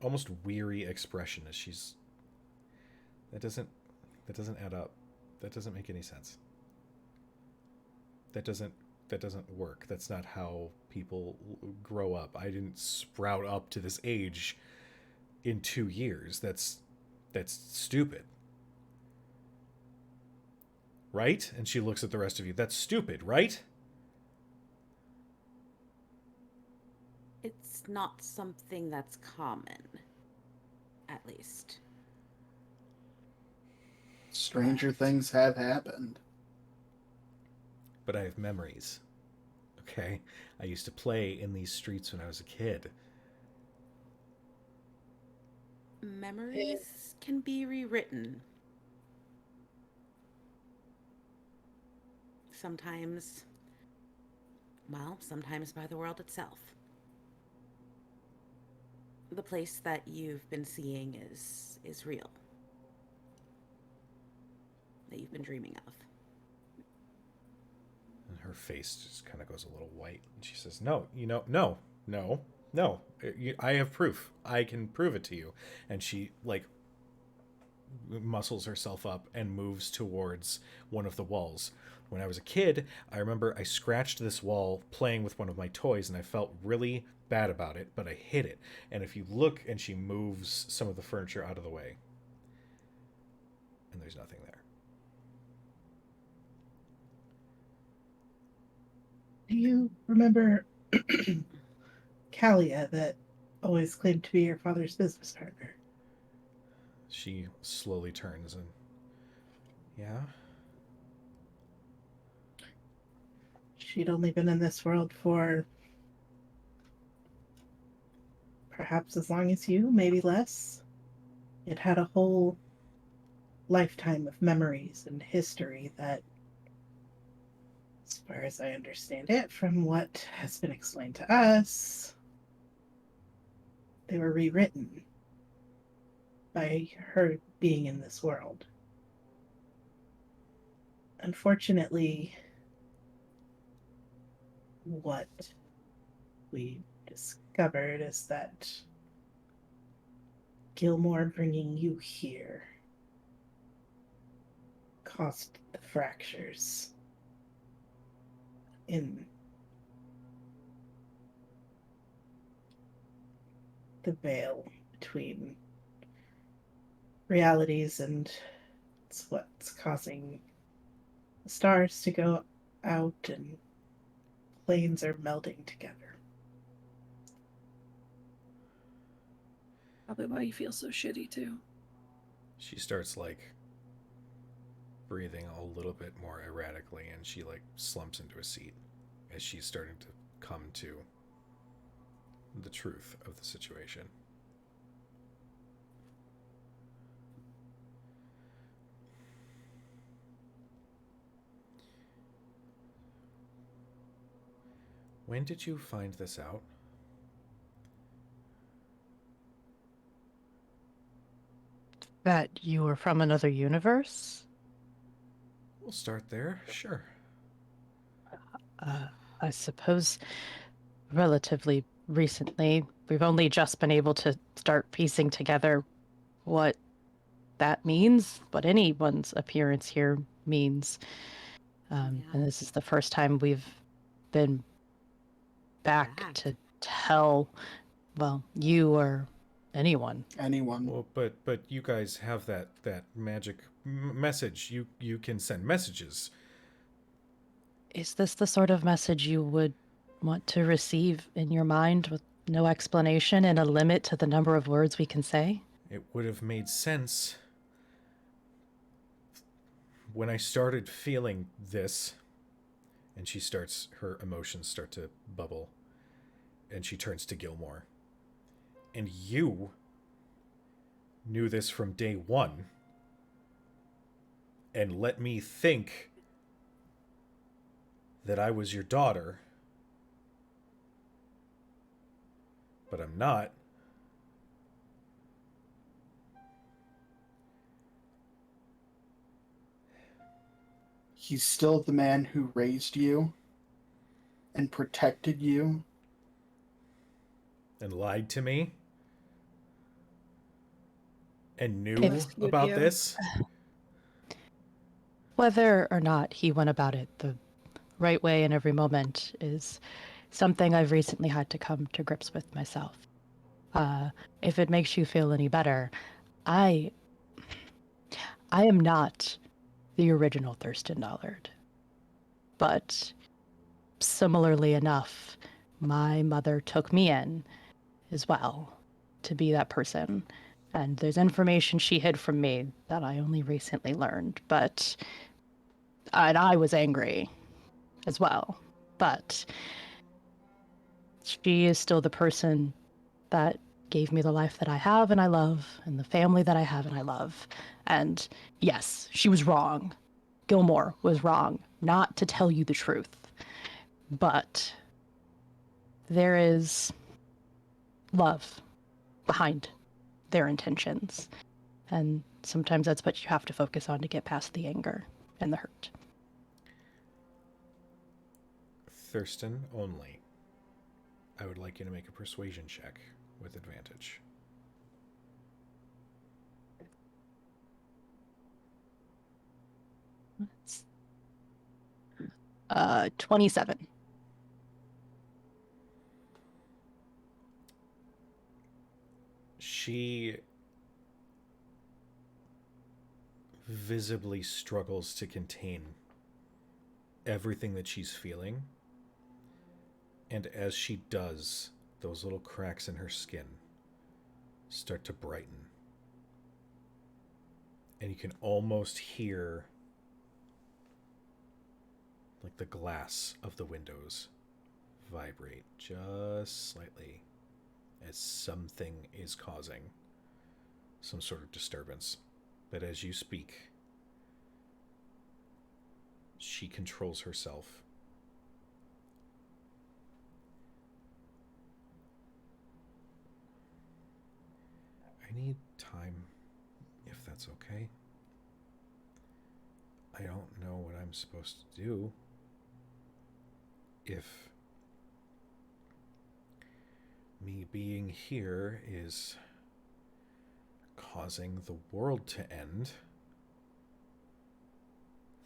almost weary expression as she's, that doesn't add up. That doesn't make any sense. That doesn't work. That's not how people grow up. I didn't sprout up to this age in 2 years. That's stupid. Right? And she looks at the rest of you. That's stupid, right? It's not something that's common, at least. Stranger things have happened. But I have memories. Okay? I used to play in these streets when I was a kid. Memories can be rewritten. Sometimes by the world itself. The place that you've been seeing is real. That you've been dreaming of. And her face just kind of goes a little white. And she says, no. I have proof. I can prove it to you. And she, like, muscles herself up and moves towards one of the walls. When I was a kid, I remember I scratched this wall playing with one of my toys, and I felt really bad about it, but I hid it. And if you look, and she moves some of the furniture out of the way, and there's nothing there. Do you remember Kalia, that always claimed to be your father's business partner? She slowly turns and, yeah? She'd only been in this world for perhaps as long as you, maybe less. it had a whole lifetime of memories and history that, as far as I understand it, from what has been explained to us, they were rewritten by her being in this world. Unfortunately, what we discovered is that Gilmore bringing you here caused the fractures in the veil between realities, and it's what's causing the stars to go out and planes are melding together. Probably why you feel so shitty too. She starts like breathing a little bit more erratically, and she like slumps into a seat as she's starting to come to the truth of the situation. When did you find this out? That you were from another universe? We'll start there, sure. I suppose relatively recently. We've only just been able to start piecing together what that means, what anyone's appearance here means. And this is the first time we've been back to tell, well, you or anyone. Well, but you guys have that magic message. You can send messages. Is this the sort of message you would want to receive in your mind with no explanation and a limit to the number of words we can say? It would have made sense when I started feeling this. And she starts, her emotions start to bubble, and she turns to Gilmore. And you knew this from day one and let me think that I was your daughter, but I'm not. He's still the man who raised you and protected you. And lied to me. And knew about this. Whether or not he went about it the right way in every moment is something I've recently had to come to grips with myself. If it makes you feel any better, I am not the original Thurston Dollard. But similarly enough, my mother took me in as well to be that person. And there's information she hid from me that I only recently learned, and I was angry as well. But she is still the person that gave me the life that I have and I love, and the family that I have and I love. And yes, she was wrong. Gilmore was wrong not to tell you the truth. But there is love behind their intentions. And sometimes that's what you have to focus on to get past the anger and the hurt. Thurston only. I would like you to make a persuasion check with advantage. That's 27. She visibly struggles to contain everything that she's feeling. And as she does, those little cracks in her skin start to brighten. And you can almost hear like the glass of the windows vibrate just slightly as something is causing some sort of disturbance. But as you speak, she controls herself. I need time, if that's okay. I don't know what I'm supposed to do. If me being here is causing the world to end,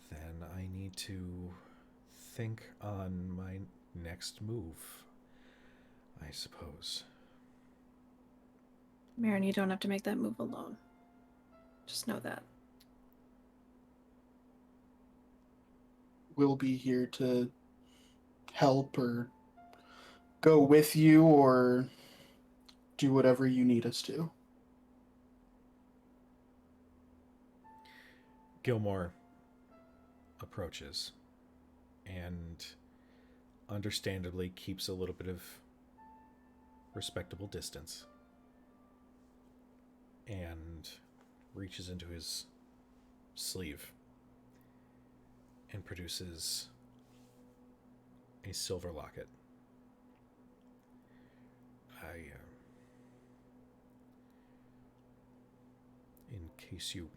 then I need to think on my next move, I suppose. Marin, you don't have to make that move alone. Just know that. We'll be here to help or go with you or do whatever you need us to. Gilmore approaches and understandably keeps a little bit of respectable distance and reaches into his sleeve and produces a silver locket. In case you...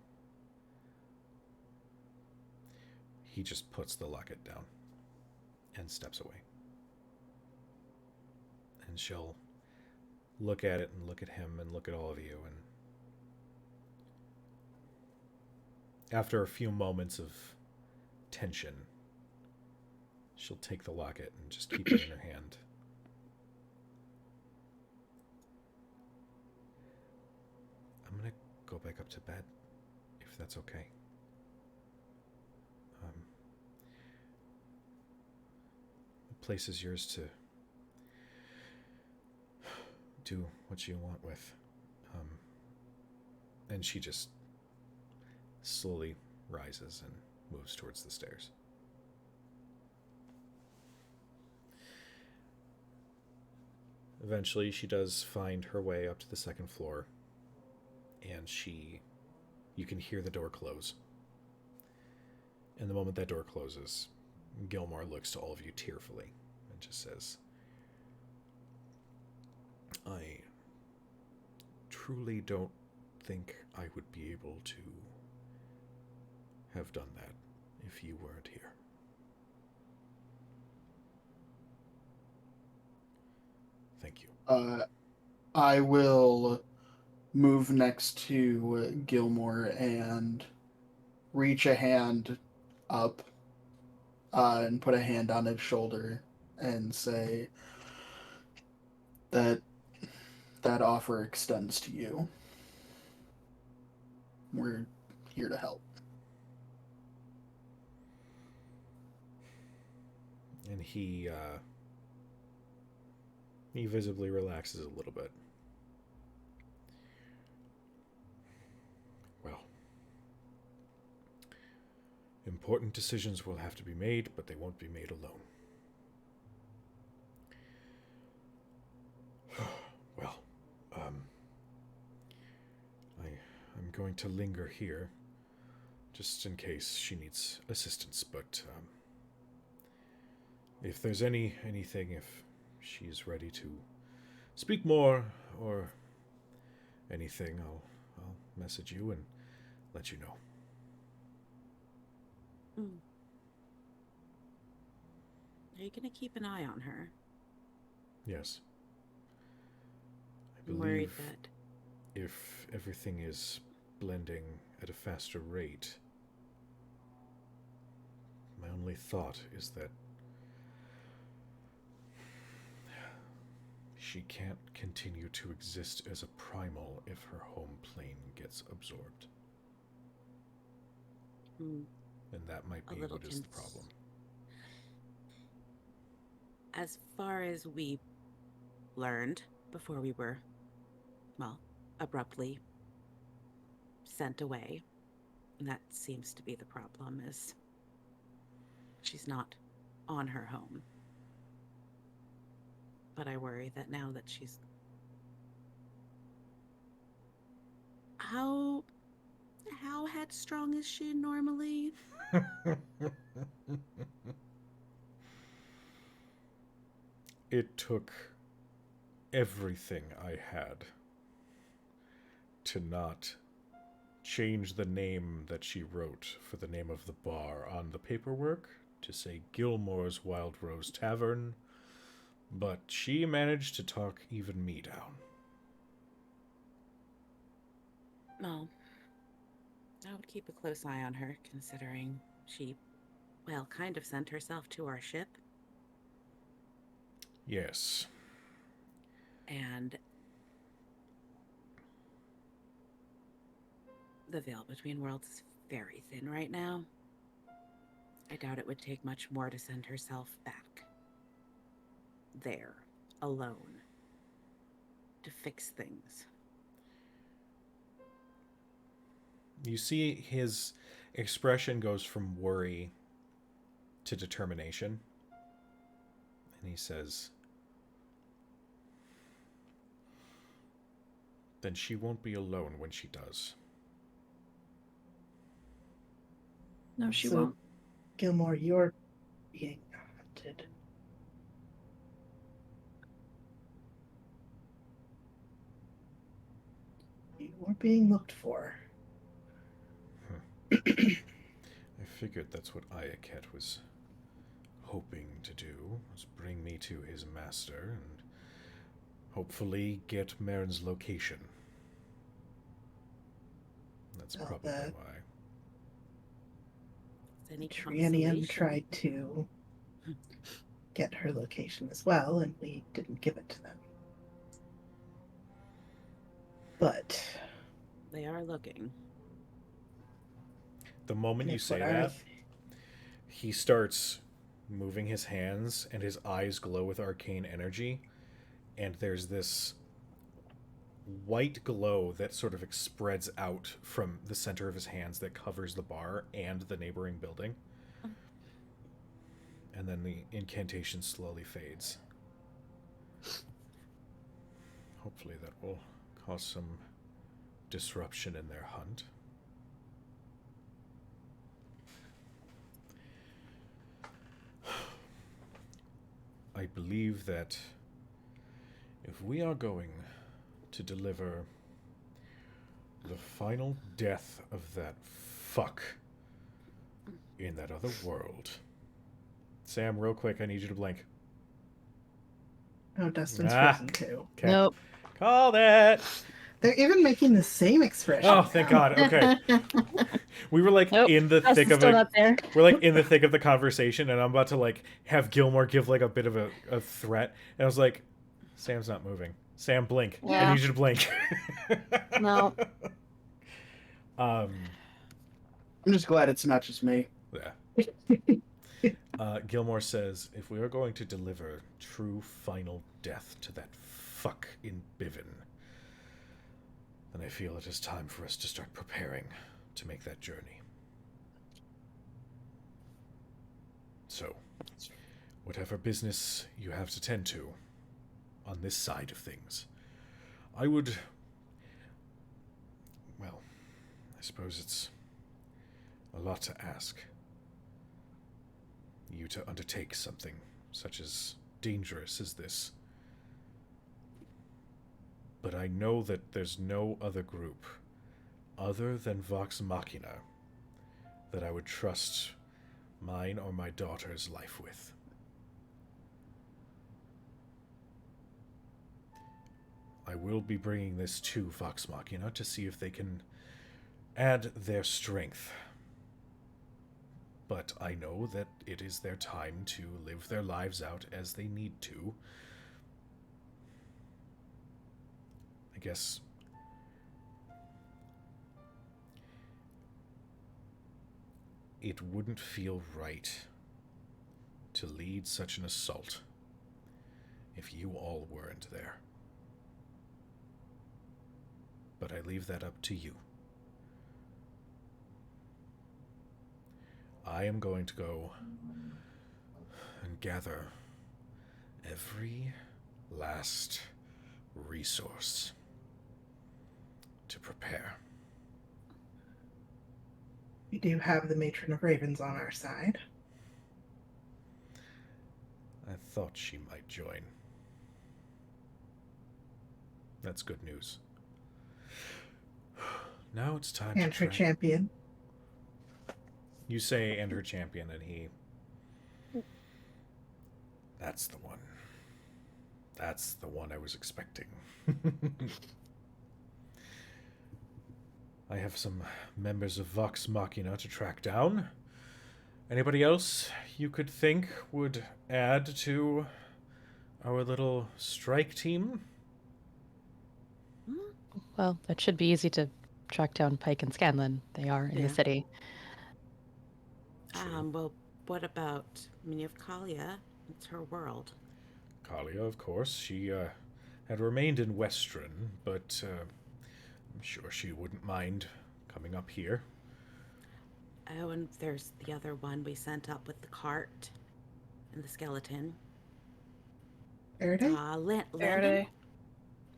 He just puts the locket down and steps away. And she'll look at it and look at him and look at all of you, and after a few moments of tension, she'll take the locket and just keep it in her hand. I'm gonna go back up to bed, if that's okay. The place is yours to do what you want with. And she just slowly rises and moves towards the stairs. Eventually, she does find her way up to the second floor, and you can hear the door close. And the moment that door closes, Gilmore looks to all of you tearfully and just says, I truly don't think I would be able to have done that if you weren't here. Thank you. I will move next to Gilmore and reach a hand up and put a hand on his shoulder and say that offer extends to you. We're here to help. And he visibly relaxes a little bit. Well, important decisions will have to be made, but they won't be made alone. Well, I'm going to linger here, just in case she needs assistance, but if there's anything, if she's ready to speak more or anything, I'll message you and let you know. Are you going to keep an eye on her? Yes. I'm worried that if everything is blending at a faster rate, my only thought is that she can't continue to exist as a primal if her home plane gets absorbed. And that might be what is the problem. As far as we learned before we were, well, abruptly sent away, and that seems to be the problem, is she's not on her home. But I worry that now that she's... How headstrong is she normally? It took everything I had to not change the name that she wrote for the name of the bar on the paperwork to say Gilmore's Wild Rose Tavern, but she managed to talk even me down. Well, I would keep a close eye on her, considering she, well, kind of sent herself to our ship. Yes. And the veil between worlds is very thin right now. I doubt it would take much more to send herself back there, alone, to fix things. You see his expression goes from worry to determination. And he says, then she won't be alone when she does. No, she So, won't. Gilmore, you're being hunted. You were being looked for. I figured that's what Ayaket was hoping to do, was bring me to his master and hopefully get Marin's location. That's Well, probably why. Any Trianium consolation? tried to get her location as well, and we didn't give it to them. But They are looking. The moment you if say what that, he starts moving his hands and his eyes glow with arcane energy, and there's this white glow that sort of spreads out from the center of his hands that covers the bar and the neighboring building. And then the incantation slowly fades. Hopefully that will cause some disruption in their hunt. I believe that if we are going to deliver the final death of that fuck in that other world. Sam, real quick, I need you to blink. oh, Dustin's frozen too. Okay. Nope. Call that. They're even making the same expression. Oh, thank God. Okay. We were like Nope, in the That's thick of still it. not there. We're like in the thick of the conversation, and I'm about to like have Gilmore give like a bit of a threat, and I was like, Sam's not moving. Sam, blink. I Yeah. need you to blink. No. I'm just glad it's not just me. Yeah. Gilmore says, if we are going to deliver true final death to that fuck in Bivin, then I feel it is time for us to start preparing to make that journey. So, whatever business you have to tend to on this side of things, I would... Well, I suppose it's a lot to ask. You to undertake something such as dangerous as this. But I know that there's no other group, other than Vox Machina, that I would trust mine or my daughter's life with. I will be bringing this to Vox Machina to see if they can add their strength. But I know that it is their time to live their lives out as they need to. I guess it wouldn't feel right to lead such an assault if you all weren't there. But I leave that up to you. I am going to go and gather every last resource to prepare. We do have the Matron of Ravens on our side. I thought she might join. That's good news. Now it's time and to her try. champion. You say and her champion, and he... That's the one. That's the one I was expecting. I have some members of Vox Machina to track down. Anybody else you could think would add to our little strike team? Well, that should be easy to track down Pike and Scanlan. They are in the city. Well, what about, I mean, you have Kalia. It's her world. Kalia, of course. She had remained in Westron, but I'm sure she wouldn't mind coming up here. Oh, and there's the other one we sent up with the cart and the skeleton. Faraday? Faraday.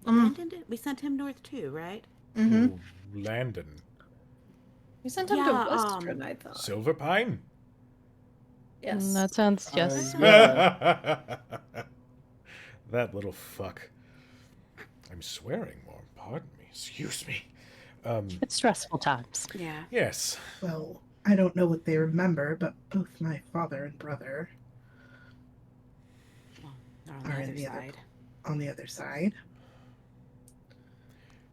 Landon did? We sent him north too, right? Mm-hmm. Ooh, Landon. We sent him to Western, I thought. Silver Pine? Yes. That sounds, yes. Yeah. That little fuck. I'm swearing more. Pardon me. Excuse me. It's stressful times. Yeah. Yes. Well, I don't know what they remember, but both my father and brother Well, are on the other side.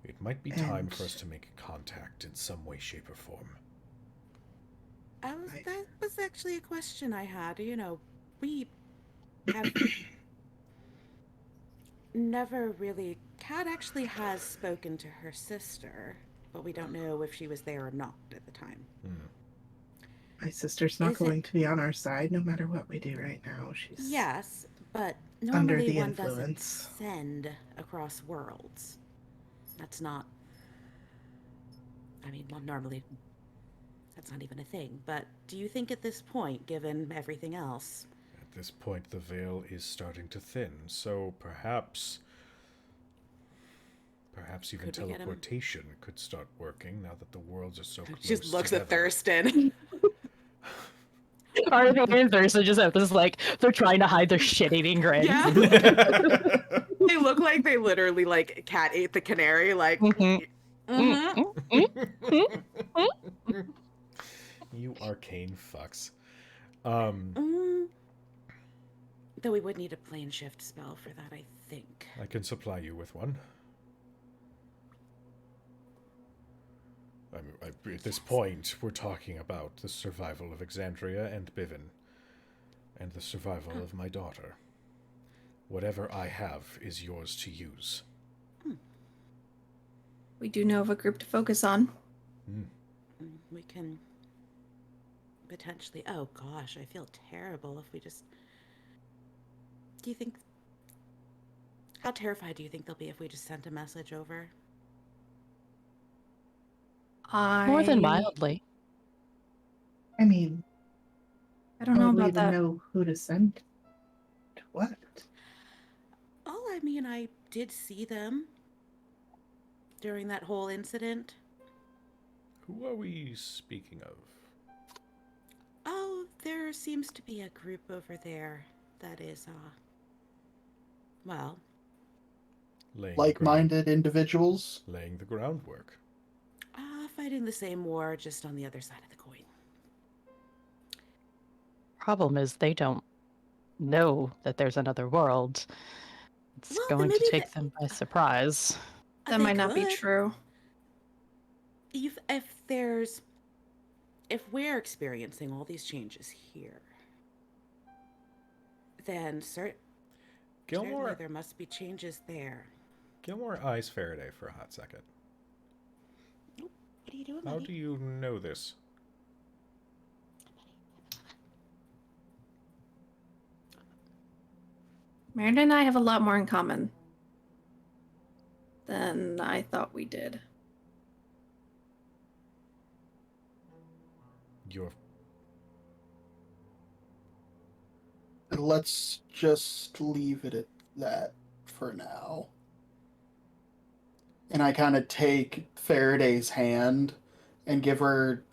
It might be time And- for us to make contact in some way, shape, or form. That was actually a question I had. You know, we have never really... Kat actually has spoken to her sister, but we don't know if she was there or not at the time. My sister's not going to be on our side no matter what we do right now. She's Yes, but under normally the one doesn't influence. send across worlds. That's not... I mean, well, normally that's not even a thing. But do you think at this point, given everything else... At this point, the veil is starting to thin, so perhaps even Could we get him? teleportation could start working now that the worlds are so close She just looks together. at Thurston. Arthur and Thurston just have this, like, they're trying to hide their shit-eating grin. Yeah. They look like they literally, like, Cat ate the canary, like... You arcane fucks. Though we would need a plane shift spell for that, I think. I can supply you with one. At this point, we're talking about the survival of Exandria and Bivin, and the survival of my daughter. Whatever I have is yours to use. We do know of a group to focus on. We can potentially... Oh gosh, I feel terrible if we just... Do you think... How terrified do you think they'll be if we just sent a message over? More than mildly. I mean, I don't know we about even that. know who to send to what. Oh, I mean, I did see them during that whole incident. Who are we speaking of? Oh, there seems to be a group over there that is, well... Like-minded individuals? Laying the groundwork. Fighting the same war, just on the other side of the coin. Problem is, they don't know that there's another world. It's Well, going to maybe take them by surprise. That might not be true. If we're experiencing all these changes here, then certainly there must be changes there. Gilmore eyes Faraday for a hot second. What are you doing, How buddy? do you know this? Merida and I have a lot more in common than I thought we did. Let's just leave it at that for now. And I kind of take Faraday's hand and give her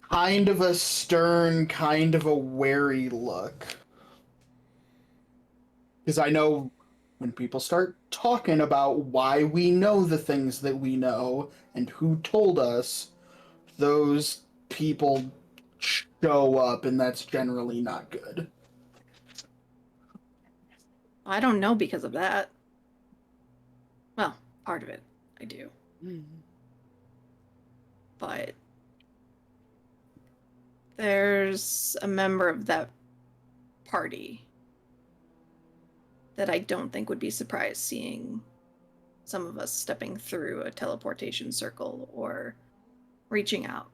kind of a stern, kind of a wary look. Because I know when people start talking about why we know the things that we know and who told us, those people show up, and that's generally not good. I don't know because of that. Well, part of it, I do. But there's a member of that party that I don't think would be surprised seeing some of us stepping through a teleportation circle or reaching out.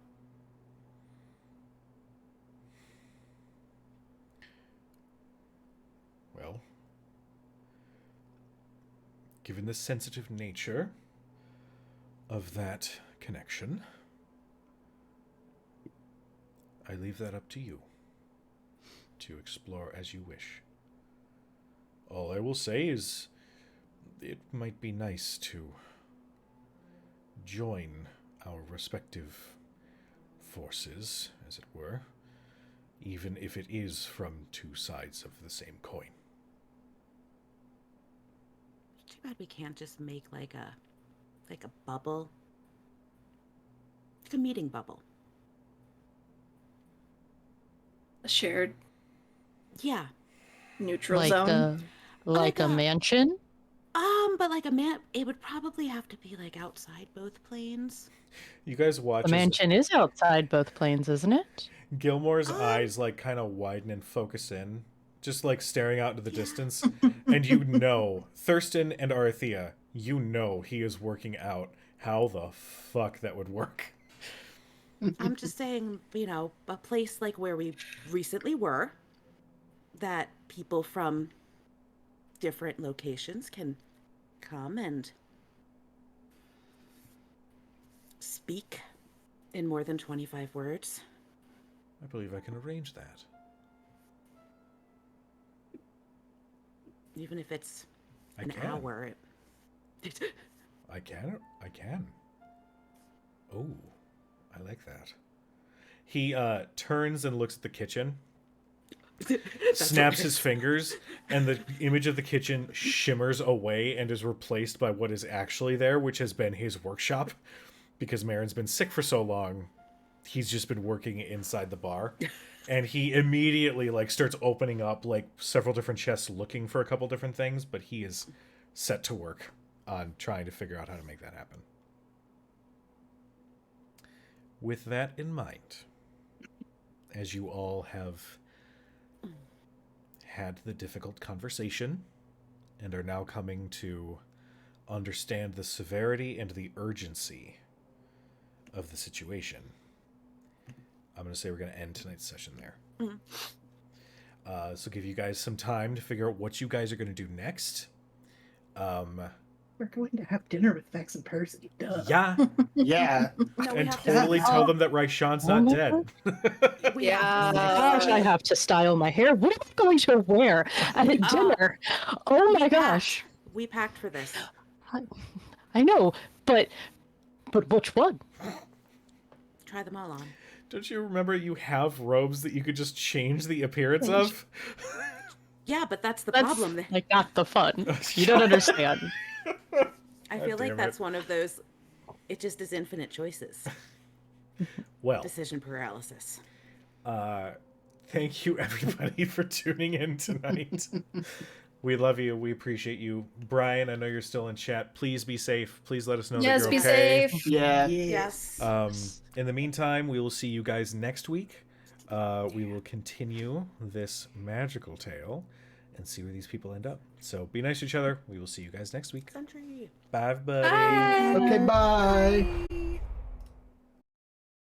Well, given the sensitive nature of that connection, I leave that up to you to explore as you wish. All I will say is it might be nice to join our respective forces, as it were, even if it is from two sides of the same coin. Too bad we can't just make like a bubble. Like a meeting bubble. A shared Yeah. neutral zone. Like a mansion? But like it would probably have to be like outside both planes. You guys watch The mansion is outside both planes, isn't it? Gilmore's eyes like kind of widen and focus in, just like staring out into the distance. And you know, Thurston and Arthea, you know he is working out how the fuck that would work. I'm just saying, you know, a place like where we recently were, that people from different locations can come and speak in more than 25 words. I believe I can arrange that. Even if it's I an can. hour. I can. Oh, I like that. He turns and looks at the kitchen, snaps his fingers, and the image of the kitchen shimmers away and is replaced by what is actually there, which has been his workshop. Because Marin's been sick for so long, he's just been working inside the bar. And he immediately like starts opening up like several different chests looking for a couple different things, but he is set to work on trying to figure out how to make that happen. With that in mind, as you all have had the difficult conversation and are now coming to understand the severity and the urgency of the situation, I'm going to say we're going to end tonight's session there. So give you guys some time to figure out what you guys are going to do next. We're going to have dinner with Vex and Percy. Duh. Yeah. Yeah. No, we And have totally to, tell them that Raishan's not dead. we have to- Gosh, I have to style my hair. What am I going to wear at a dinner? Oh my gosh. We packed for this. I know, but which one? Try them all on. Don't you remember you have robes that you could just change the appearance of? Yeah, but that's the That's problem. like not the fun. You don't understand. I feel like damn that's it. one of those. It just is infinite choices. Well, Decision paralysis. thank you everybody for tuning in tonight. We love you. We appreciate you. Brian, I know you're still in chat. Please be safe. Please let us know that Yes, you're be okay. safe. Yeah. Yes. In the meantime, we will see you guys next week. We will continue this magical tale and see where these people end up. So be nice to each other. We will see you guys next week. Sentry. Bye, buddy. Bye. Okay, bye.